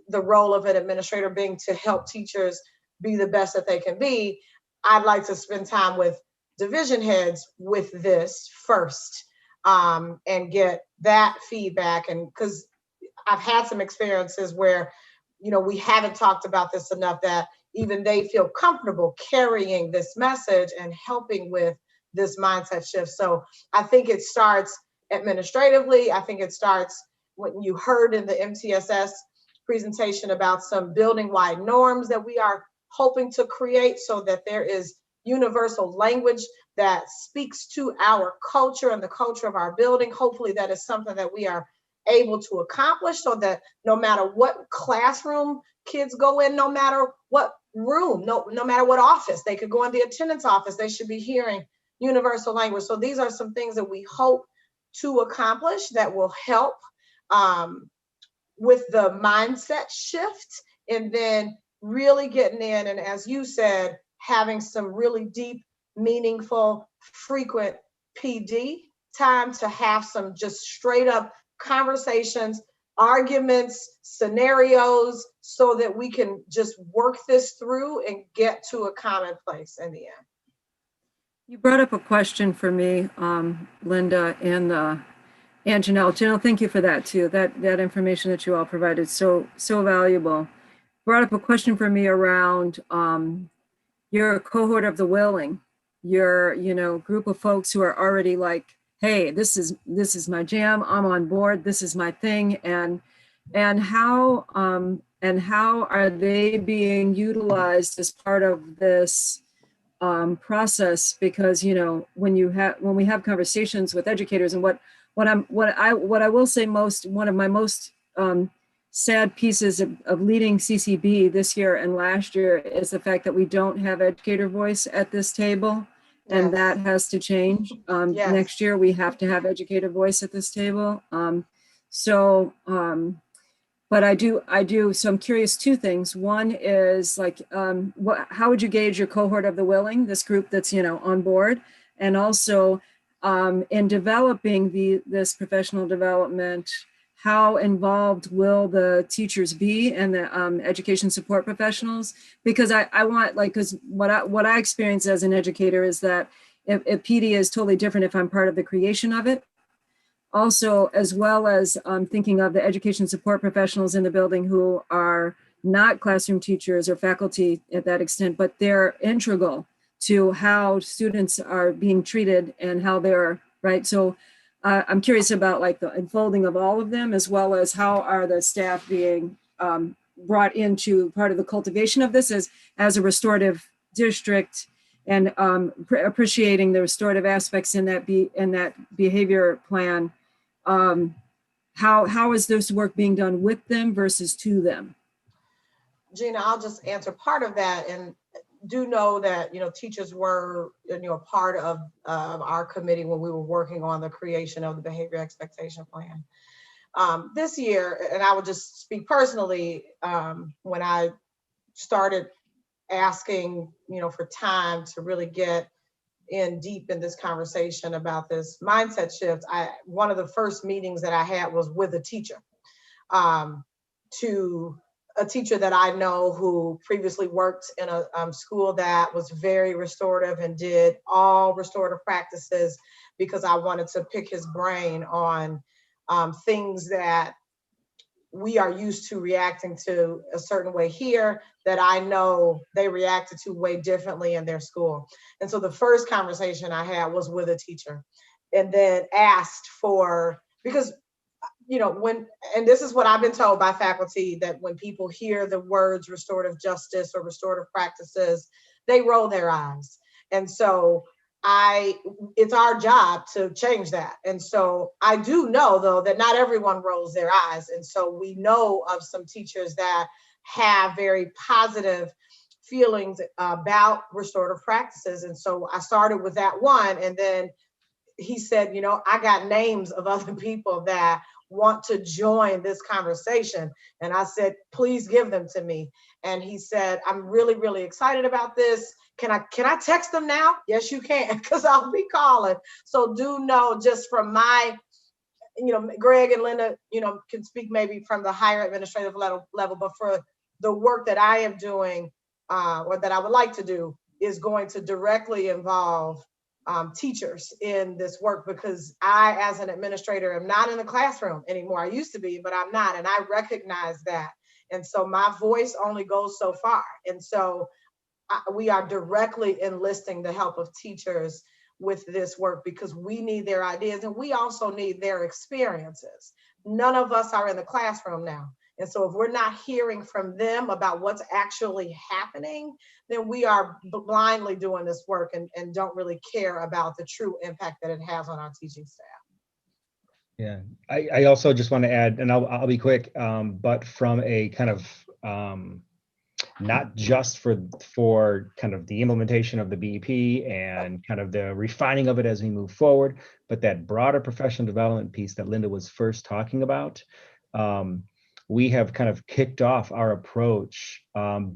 the role of an administrator being to help teachers be the best that they can be. I'd like to spend time with division heads with this first, and get that feedback. And because I've had some experiences where, we haven't talked about this enough, that even they feel comfortable carrying this message and helping with this mindset shift. So I think it starts administratively. I think it starts when you heard in the MTSS presentation about some building-wide norms that we are hoping to create so that there is universal language that speaks to our culture and the culture of our building. Hopefully that is something that we are able to accomplish, so that no matter what classroom kids go in, no matter what room, no matter what office, they could go in the attendance office, they should be hearing universal language. So these are some things that we hope to accomplish that will help with the mindset shift, and then really getting in, and as you said, having some really deep, meaningful, frequent PD time to have some just straight up conversations, arguments, scenarios, so that we can just work this through and get to a common place in the end. You brought up a question for me, Linda and Janelle. Janelle, thank you for that too. That information that you all provided, so valuable. Brought up a question for me around your cohort of the willing, your group of folks who are already like, hey, this is my jam, I'm on board, this is my thing, and how are they being utilized as part of this process? Because when we have conversations with educators, and what I will say, one of my most sad pieces of leading CCB this year and last year is the fact that we don't have educator voice at this table. Yes. And that has to change. Yes. Next year we have to have educator voice at this table. But I do. So I'm curious, two things. One is like, how would you gauge your cohort of the willing, this group that's, on board? And also in developing this professional development, how involved will the teachers be and the education support professionals? Because I want, because what I experience as an educator is that if PD is totally different if I'm part of the creation of it. Also, as well as thinking of the education support professionals in the building who are not classroom teachers or faculty at that extent, but they're integral to how students are being treated and how they're, right? So I'm curious about like the unfolding of all of them, as well as how are the staff being brought into part of the cultivation of this as a restorative district, and appreciating the restorative aspects in that behavior plan. How is this work being done with them versus to them? Gina, I'll just answer part of that, and do know that teachers were part of our committee when we were working on the creation of the behavior expectation plan. This year, and I will just speak personally, when I started asking for time to really get in deep in this conversation about this mindset shift, one of the first meetings that I had was with a teacher, to a teacher that I know who previously worked in a school that was very restorative and did all restorative practices, because I wanted to pick his brain on things that we are used to reacting to a certain way here that I know they reacted to way differently in their school. And so the first conversation I had was with a teacher, and then asked for, because and this is what I've been told by faculty, that when people hear the words restorative justice or restorative practices, they roll their eyes. And so it's our job to change that. And so I do know, though, that not everyone rolls their eyes. And so we know of some teachers that have very positive feelings about restorative practices. And so I started with that one. And then he said, I got names of other people that want to join this conversation. And I said, please give them to me. And he said, I'm really, really excited about this. Can I text them now? Yes, you can, because I'll be calling. So do know, just from my, Greg and Linda, can speak maybe from the higher administrative level, but for the work that I am doing, or that I would like to do, is going to directly involve teachers in this work, because I, as an administrator, am not in the classroom anymore. I used to be, but I'm not, and I recognize that. And so my voice only goes so far. And so we are directly enlisting the help of teachers with this work, because we need their ideas, and we also need their experiences. None of us are in the classroom now. And so if we're not hearing from them about what's actually happening, then we are blindly doing this work and don't really care about the true impact that it has on our teaching staff. Yeah, I also just want to add, and I'll be quick, but from a kind of not just for kind of the implementation of the BEP and kind of the refining of it as we move forward, but that broader professional development piece that Linda was first talking about, we have kind of kicked off our approach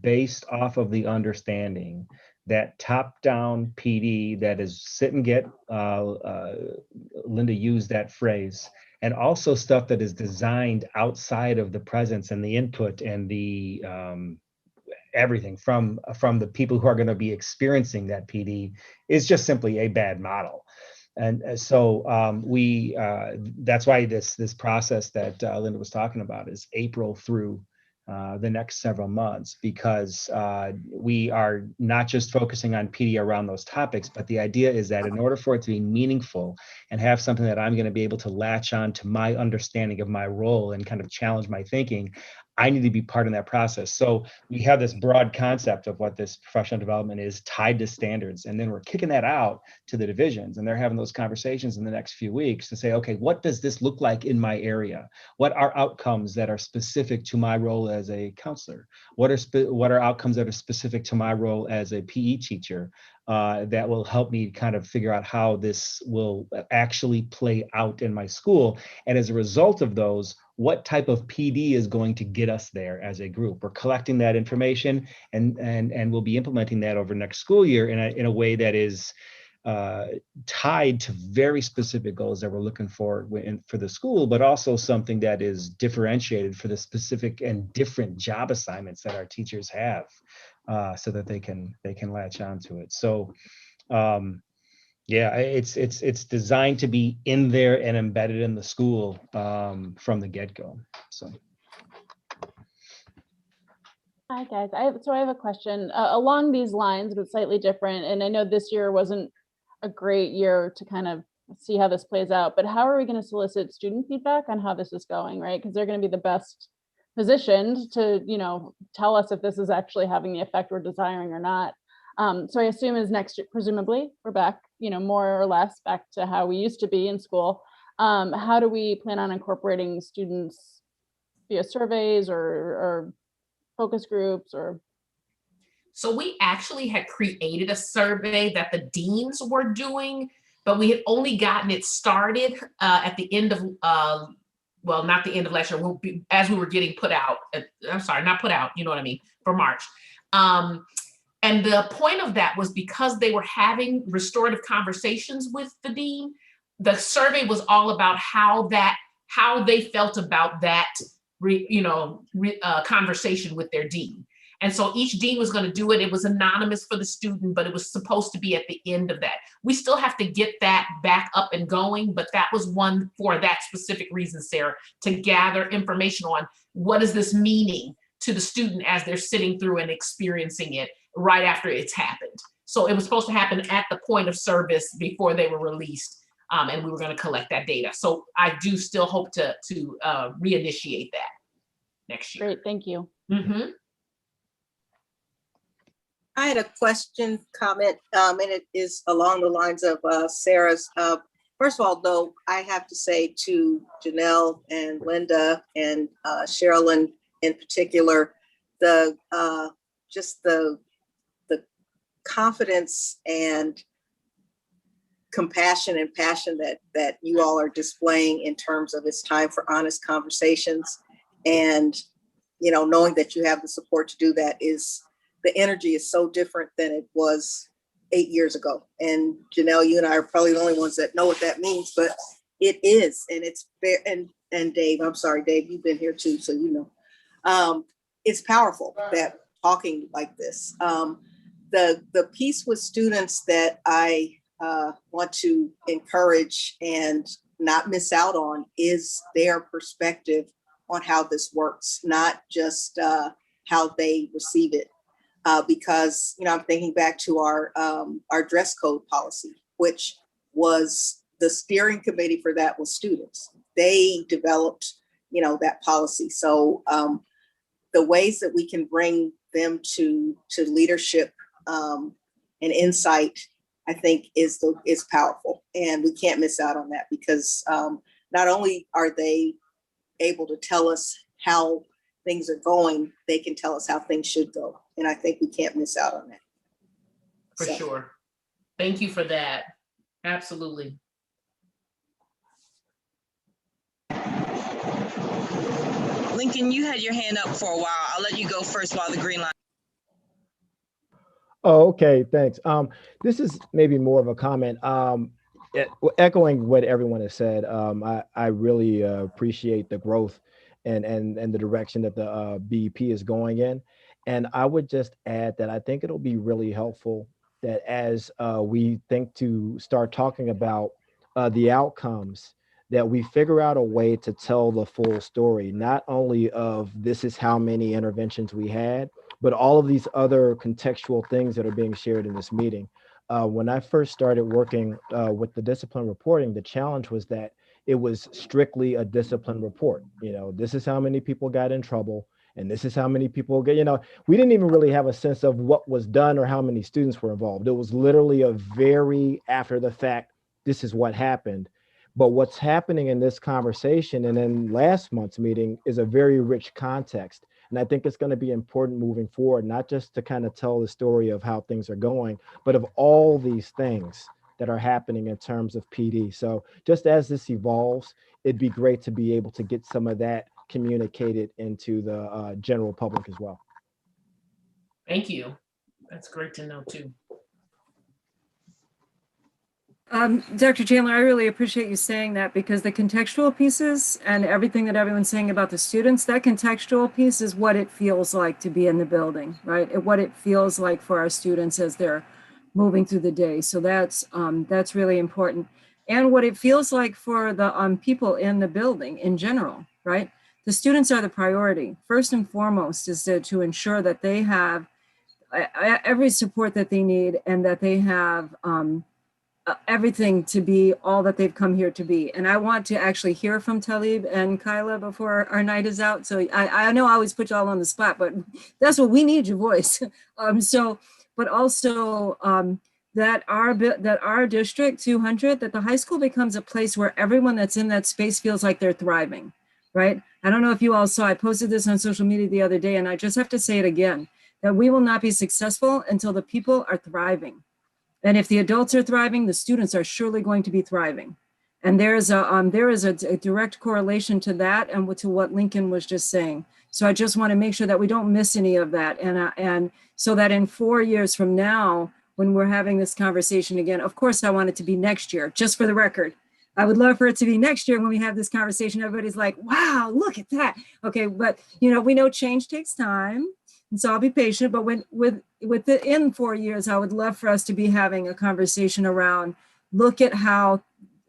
based off of the understanding that top-down PD that is sit and get, Linda used that phrase, and also stuff that is designed outside of the presence and the input and the everything from the people who are going to be experiencing that PD is just simply a bad model. And so that's why this process that Linda was talking about is April through the next several months, because we are not just focusing on PD around those topics, but the idea is that in order for it to be meaningful and have something that I'm going to be able to latch on to my understanding of my role and kind of challenge my thinking, I need to be part of that process. So we have this broad concept of what this professional development is tied to standards. And then we're kicking that out to the divisions, and they're having those conversations in the next few weeks to say, okay, what does this look like in my area? What are outcomes that are specific to my role as a counselor? What are outcomes that are specific to my role as a PE teacher that will help me kind of figure out how this will actually play out in my school? And as a result of those, what type of PD is going to get us there as a group? We're collecting that information and we'll be implementing that over next school year in a way that is tied to very specific goals that we're looking for the school, but also something that is differentiated for the specific and different job assignments that our teachers have, so that they can latch onto it. So yeah, it's designed to be in there and embedded in the school from the get-go. So. Hi guys, I have a question along these lines, but slightly different. And I know this year wasn't a great year to kind of see how this plays out, but how are we going to solicit student feedback on how this is going, right? Because they're going to be the best positioned to, tell us if this is actually having the effect we're desiring or not. So I assume as next year, presumably we're back, more or less back to how we used to be in school. How do we plan on incorporating students via surveys or focus groups or? So we actually had created a survey that the deans were doing, but we had only gotten it started at the end of, well, not the end of last year, as we were getting put out, I'm sorry, not put out, you know what I mean, for March. And the point of that was because they were having restorative conversations with the dean, the survey was all about how they felt about that, conversation with their dean. And so each dean was going to do it. It was anonymous for the student, but it was supposed to be at the end of that. We still have to get that back up and going, but that was one for that specific reason, Sarah, to gather information on what is this meaning to the student as they're sitting through and experiencing it right after it's happened. So it was supposed to happen at the point of service before they were released, and we were going to collect that data. So I do still hope to reinitiate that next year. Great, thank you. Mm-hmm. I had a question, comment, and it is along the lines of Sarah's. First of all, though, I have to say to Janelle and Linda and Sherilyn in particular, the confidence and compassion and passion that you all are displaying in terms of it's time for honest conversations, and knowing that you have the support to do that the energy is so different than it was 8 years ago. And Janelle, you and I are probably the only ones that know what that means, but it is, and it's fair. And Dave, I'm sorry, Dave, you've been here too, so it's powerful that talking like this. The piece with students that I want to encourage and not miss out on is their perspective on how this works, not just how they receive it. Because I'm thinking back to our dress code policy, which was the steering committee for that was students. They developed, that policy. So the ways that we can bring them to leadership and insight, I think is powerful, and we can't miss out on that, because not only are they able to tell us how things are going, they can tell us how things should go, and I think we can't miss out on that. For sure. Thank you for that. Absolutely. Lincoln, you had your hand up for a while. I'll let you go first while the green light. Oh, okay, thanks. This is maybe more of a comment. Echoing what everyone has said, I really appreciate the growth and the direction that the BEP is going in. And I would just add that I think it'll be really helpful that as we think to start talking about the outcomes, that we figure out a way to tell the full story, not only of this is how many interventions we had, but all of these other contextual things that are being shared in this meeting. When I first started working with the discipline reporting, the challenge was that it was strictly a discipline report. This is how many people got in trouble, and this is how many people get, we didn't even really have a sense of what was done or how many students were involved. It was literally a very after the fact, this is what happened. But what's happening in this conversation and in last month's meeting is a very rich context. And I think it's going to be important moving forward, not just to kind of tell the story of how things are going, but of all these things that are happening in terms of PD. So just as this evolves, it'd be great to be able to get some of that communicated into the general public as well. Thank you. That's great to know too. Dr. Chandler, I really appreciate you saying that, because the contextual pieces and everything that everyone's saying about the students, that contextual piece is what it feels like to be in the building, right? What it feels like for our students as they're moving through the day. So that's really important. And what it feels like for the people in the building in general, right? The students are the priority. First and foremost is to ensure that they have every support that they need, and that they have everything to be all that they've come here to be. And I want to actually hear from Talib and Kyla before our night is out. So I know I always put you all on the spot, but that's what we need, your voice. But also that our district 200, that the high school becomes a place where everyone that's in that space feels like they're thriving, right? I don't know if you all saw, I posted this on social media the other day, and I just have to say it again, that we will not be successful until the people are thriving. And if the adults are thriving, the students are surely going to be thriving. And there is a direct correlation to that and to what Lincoln was just saying. So I just want to make sure that we don't miss any of that. And so that in 4 years from now, when we're having this conversation again, of course, I want it to be next year, just for the record. I would love for it to be next year when we have this conversation. Everybody's like, wow, look at that. Okay, but we know change takes time. And so I'll be patient, but in 4 years, I would love for us to be having a conversation around look at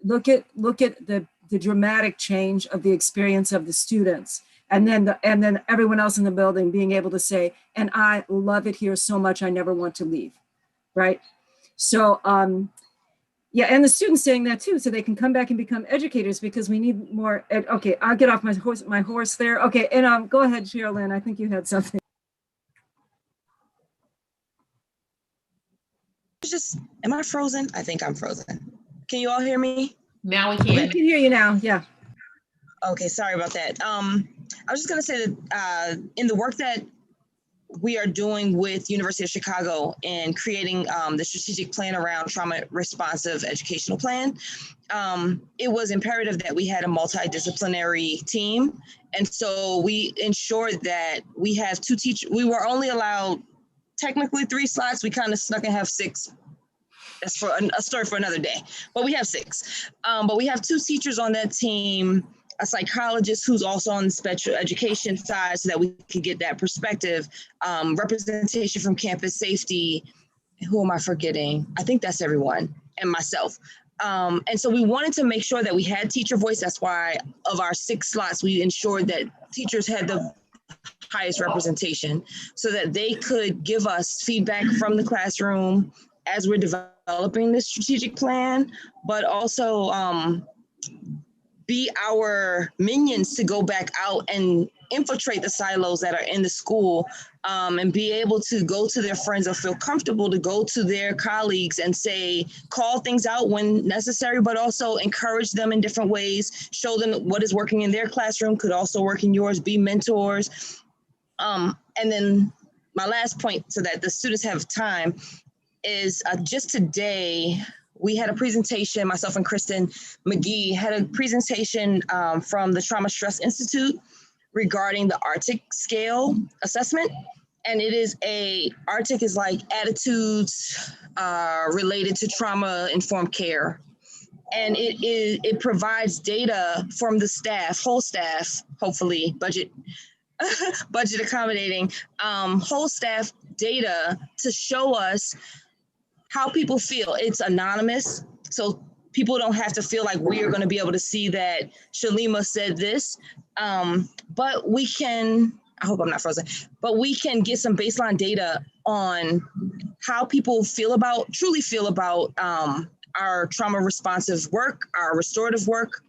the dramatic change of the experience of the students, and then everyone else in the building being able to say, and I love it here so much, I never want to leave, right? So yeah, and the students saying that too, so they can come back and become educators, because we need more. Okay, I'll get off my horse there. Okay, and go ahead, Sherilyn. I think you had something. Am I frozen? I think I'm frozen. Can you all hear me? Now we can. We can hear you now, yeah. Okay, sorry about that. I was just gonna say that in the work that we are doing with University of Chicago in creating the strategic plan around trauma responsive educational plan, it was imperative that we had a multidisciplinary team. And so we ensured that we have 2 teachers. We were only allowed technically 3 slots. We kind of snuck and have 6. That's for a story for another day, but we have 6. But we have 2 teachers on that team, a psychologist who's also on the special education side, so that we can get that perspective, representation from campus safety. Who am I forgetting? I think that's everyone, and myself. And so we wanted to make sure that we had teacher voice. That's why of our 6 slots, we ensured that teachers had the highest representation, so that they could give us feedback from the classroom as we're developing this strategic plan, but also be our minions to go back out and infiltrate the silos that are in the school, and be able to go to their friends or feel comfortable to go to their colleagues and say, call things out when necessary, but also encourage them in different ways, show them what is working in their classroom could also work in yours, be mentors. And then my last point, so that the students have time, is just today, we had a presentation, myself and Kristen McGee had a presentation from the Trauma Stress Institute regarding the Arctic scale assessment. And it is Arctic is like attitudes related to trauma-informed care. And it provides data from the staff, whole staff, hopefully budget accommodating, whole staff data to show us how people feel. It's anonymous, so people don't have to feel like we are going to be able to see that Shalima said this, but we can, I hope I'm not frozen, but we can get some baseline data on how people truly feel about our trauma responsive work, our restorative work,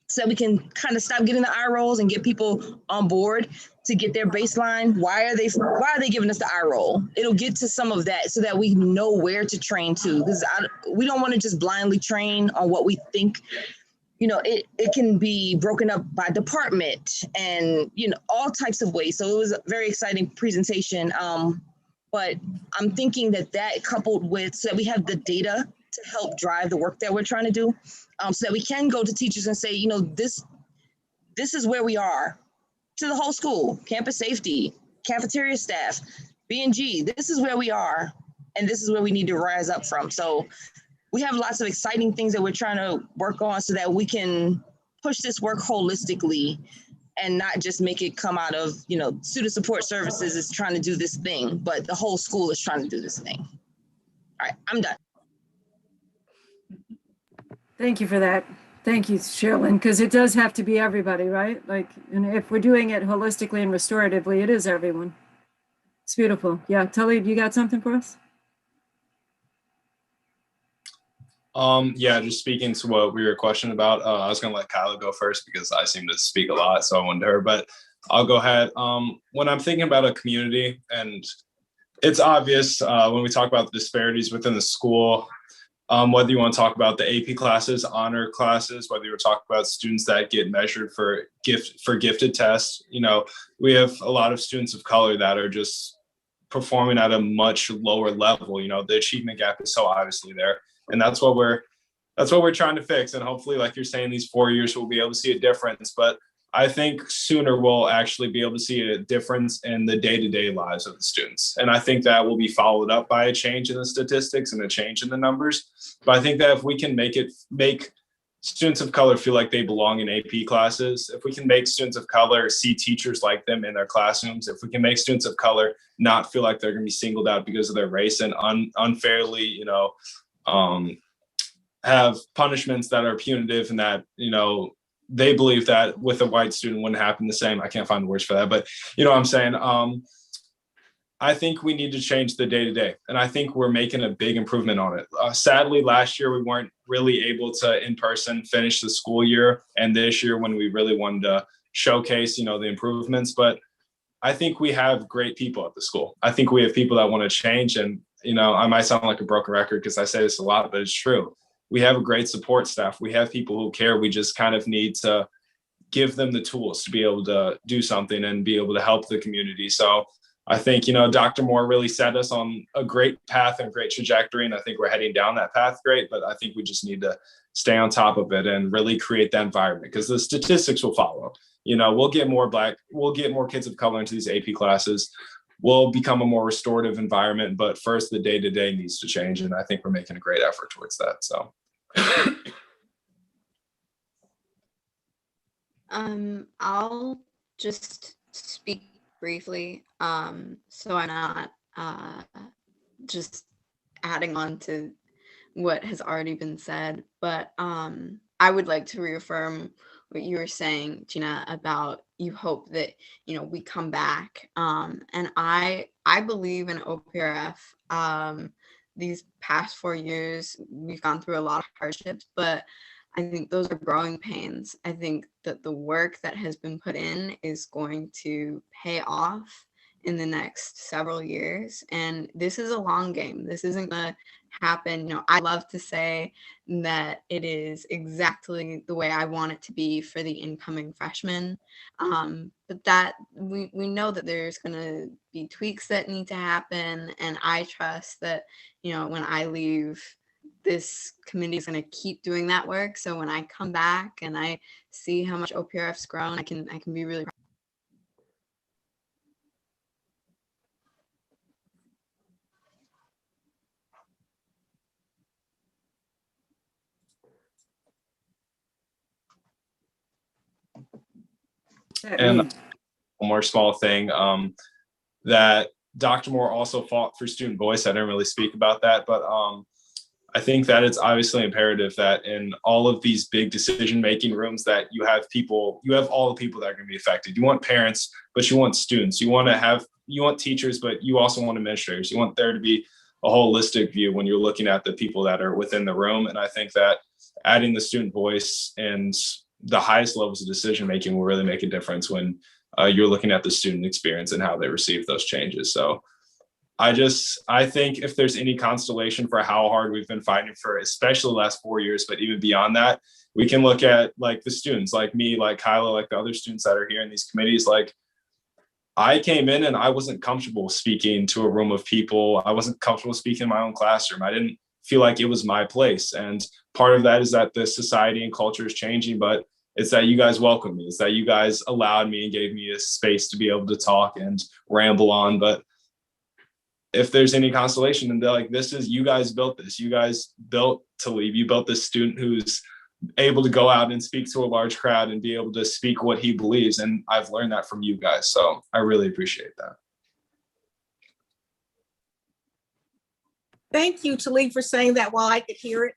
so that we can kind of stop getting the eye rolls and get people on board to get their baseline. Why are they giving us the eye roll? It'll get to some of that so that we know where to train to, because we don't want to just blindly train on what we think. You know, it can be broken up by department and, you know, all types of ways. So it was a very exciting presentation. But I'm thinking that coupled with, so that we have the data to help drive the work that we're trying to do, so that we can go to teachers and say, you know, this is where we are, to the whole school, campus safety, cafeteria staff, B&G, this is where we are, and this is where we need to rise up from. So we have lots of exciting things that we're trying to work on so that we can push this work holistically and not just make it come out of, you know, student support services is trying to do this thing, but the whole school is trying to do this thing. All right, I'm done. Thank you for that. Thank you, Sherilyn, because it does have to be everybody, right? Like, and if we're doing it holistically and restoratively, it is everyone. It's beautiful. Yeah, Tully, you got something for us? Yeah, just speaking to what we were questioning about, I was gonna let Kyla go first because I seem to speak a lot, so I wanted her, but I'll go ahead. When I'm thinking about a community, and it's obvious when we talk about the disparities within the school, whether you want to talk about the AP classes, honor classes, whether you talk about students that get measured for gifted tests, you know, we have a lot of students of color that are just performing at a much lower level. You know, the achievement gap is so obviously there, and that's what we're trying to fix. And hopefully, like you're saying, these 4 years we'll be able to see a difference. But I think sooner we'll actually be able to see a difference in the day-to-day lives of the students. And I think that will be followed up by a change in the statistics and a change in the numbers. But I think that if we can make students of color feel like they belong in AP classes, if we can make students of color see teachers like them in their classrooms, if we can make students of color not feel like they're going to be singled out because of their race and unfairly, you know, have punishments that are punitive and that, you know, they believe that with a white student wouldn't happen the same. I can't find the words for that, but you know what I'm saying? I think we need to change the day-to-day, and I think we're making a big improvement on it. Sadly, last year we weren't really able to in person finish the school year, and this year when we really wanted to showcase, you know, the improvements, but I think we have great people at the school. I think we have people that want to change, and you know, I might sound like a broken record because I say this a lot, but it's true. We have a great support staff. We have people who care. We just kind of need to give them the tools to be able to do something and be able to help the community. So I think, you know, Dr. Moore really set us on a great path and great trajectory. And I think we're heading down that path great, but I think we just need to stay on top of it and really create that environment because the statistics will follow. You know, we'll get more kids of color into these AP classes. We'll become a more restorative environment, but first the day-to-day needs to change. And I think we're making a great effort towards that, so. I'll just speak briefly, so I'm not just adding on to what has already been said, but I would like to reaffirm what you were saying, Gina, about you hope that, you know, we come back, and I believe in OPRF. These past 4 years, we've gone through a lot of hardships, but I think those are growing pains. I think that the work that has been put in is going to pay off in the next several years. And this is a long game. This isn't going to happen. You know, I love to say that it is exactly the way I want it to be for the incoming freshmen. But that we know that there's going to be tweaks that need to happen. And I trust that, you know, when I leave, this committee is going to keep doing that work. So when I come back and I see how much OPRF's grown, I can be really proud. And one more small thing, that Dr. Moore also fought for student voice. I didn't really speak about that, but I think that it's obviously imperative that in all of these big decision-making rooms that you have all the people that are going to be affected. You want parents, but you want students. You want teachers, but you also want administrators. You want there to be a holistic view when you're looking at the people that are within the room. And I think that adding the student voice and the highest levels of decision-making will really make a difference when you're looking at the student experience and how they receive those changes. So I think if there's any constellation for how hard we've been fighting for, especially the last 4 years, but even beyond that, we can look at like the students, like me, like Kyla, like the other students that are here in these committees. Like I came in and I wasn't comfortable speaking to a room of people. I wasn't comfortable speaking in my own classroom. I didn't feel like it was my place. And part of that is that the society and culture is changing, but it's that you guys welcomed me. It's that you guys allowed me and gave me a space to be able to talk and ramble on. But if there's any consolation, and they're like, you guys built this. You guys built Talib. You built this student who's able to go out and speak to a large crowd and be able to speak what he believes. And I've learned that from you guys. So I really appreciate that. Thank you, Talib, for saying that while I could hear it,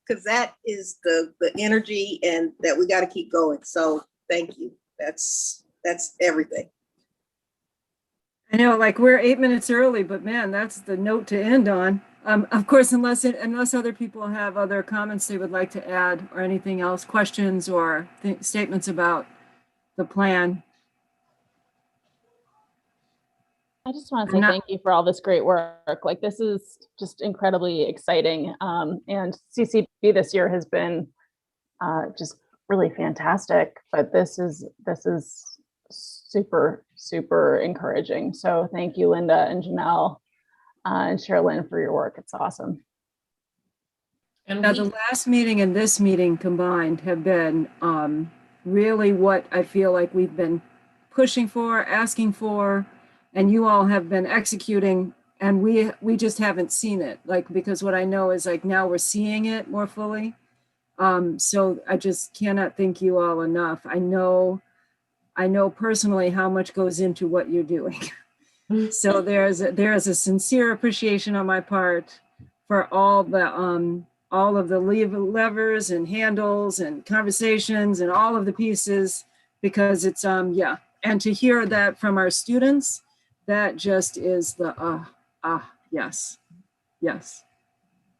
because that is the energy and that we got to keep going. So thank you. That's everything. I know, like we're 8 minutes early, but man, that's the note to end on. Of course, unless other people have other comments they would like to add or anything else, questions or statements about the plan. I just want to say thank you for all this great work. Like this is just incredibly exciting. And CCB this year has been just really fantastic, but this is super, super encouraging. So thank you, Linda and Janelle and Sherilyn for your work. It's awesome. And now the last meeting and this meeting combined have been really what I feel like we've been pushing for, asking for, and you all have been executing, and we just haven't seen it. Like, because what I know is like now we're seeing it more fully. So I just cannot thank you all enough. I know personally how much goes into what you're doing. So there is a sincere appreciation on my part for all of the levers and handles and conversations and all of the pieces, because it's yeah. And to hear that from our students, that just is the yes.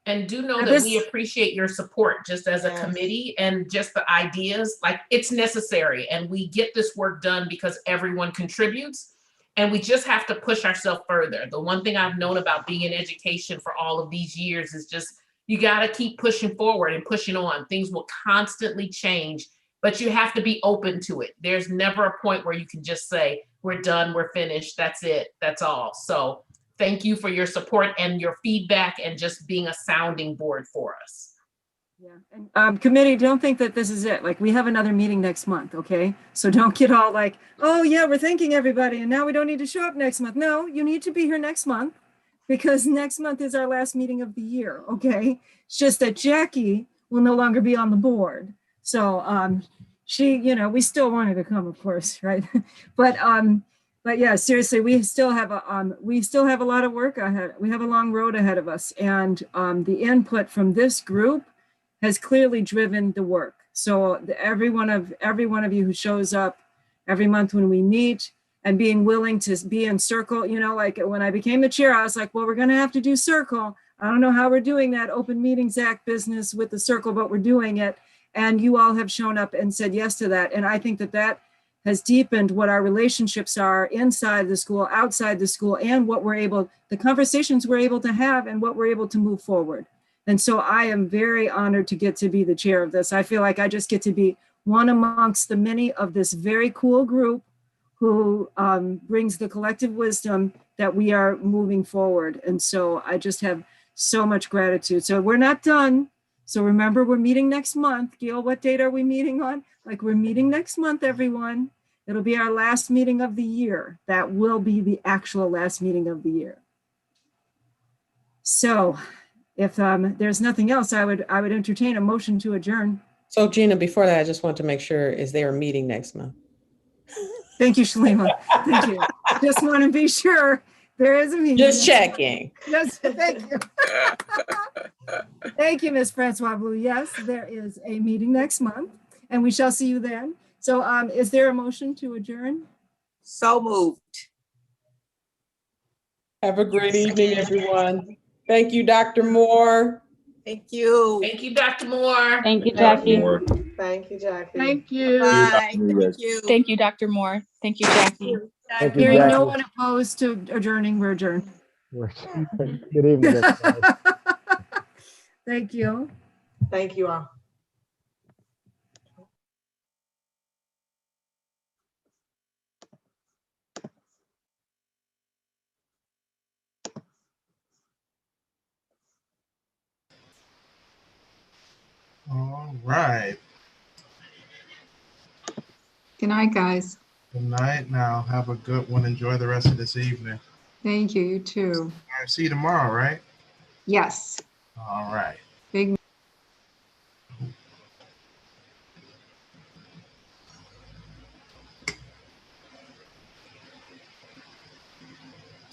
And do know that we appreciate your support just as a committee and just the ideas. Like it's necessary, and we get this work done because everyone contributes, and we just have to push ourselves further. The one thing I've known about being in education for all of these years is just you got to keep pushing forward and pushing on. Things will constantly change, but you have to be open to it. There's never a point where you can just say, we're done, we're finished, that's it, that's all. So thank you for your support and your feedback and just being a sounding board for us. Yeah, and committee, don't think that this is it. Like we have another meeting next month, okay? So don't get all like, oh yeah, we're thanking everybody and now we don't need to show up next month. No, you need to be here next month because next month is our last meeting of the year, okay? It's just that Jackie will no longer be on the board. So she, we still want her to come, of course, right? But yeah, seriously, we still have a lot of work ahead. We have a long road ahead of us, and the input from this group has clearly driven the work. So every one of you who shows up every month when we meet and being willing to be in circle, like when I became the chair, I was like, well, we're going to have to do circle. I don't know how we're doing that Open Meetings Act business with the circle, but we're doing it. And you all have shown up and said yes to that. And I think that that has deepened what our relationships are inside the school, outside the school, and what we're able, the conversations we're able to have and what we're able to move forward. And so I am very honored to get to be the chair of this. I feel like I just get to be one amongst the many of this very cool group who brings the collective wisdom that we are moving forward. And so I just have so much gratitude. So we're not done. So remember, we're meeting next month. Gail, what date are we meeting on? Like, we're meeting next month, everyone. It'll be our last meeting of the year. That will be the actual last meeting of the year. So if there's nothing else, I would entertain a motion to adjourn. So Gina, before that, I just want to make sure, is there a meeting next month? Thank you, Shalima. Thank you. Just want to be sure there is a meeting. Just checking. Yes, thank you. Thank you, Ms. Francois Blue. Yes, there is a meeting next month, and we shall see you then. So is there a motion to adjourn? So moved. Have a great evening, everyone. Thank you, Dr. Moore. Thank you. Thank you, Dr. Moore. Thank you, Jackie. Thank you, Jackie. Thank you. Bye. Thank you. Thank you, Dr. Moore. Thank you, Jackie. Thank you, Hearing no Jackie. one opposed to adjourning, we're adjourned. Good evening, everybody. Thank you. Thank you all. All right. Good night, guys. Good night now. Have a good one. Enjoy the rest of this evening. Thank you. You too. All right. See you tomorrow, right? Yes. All right.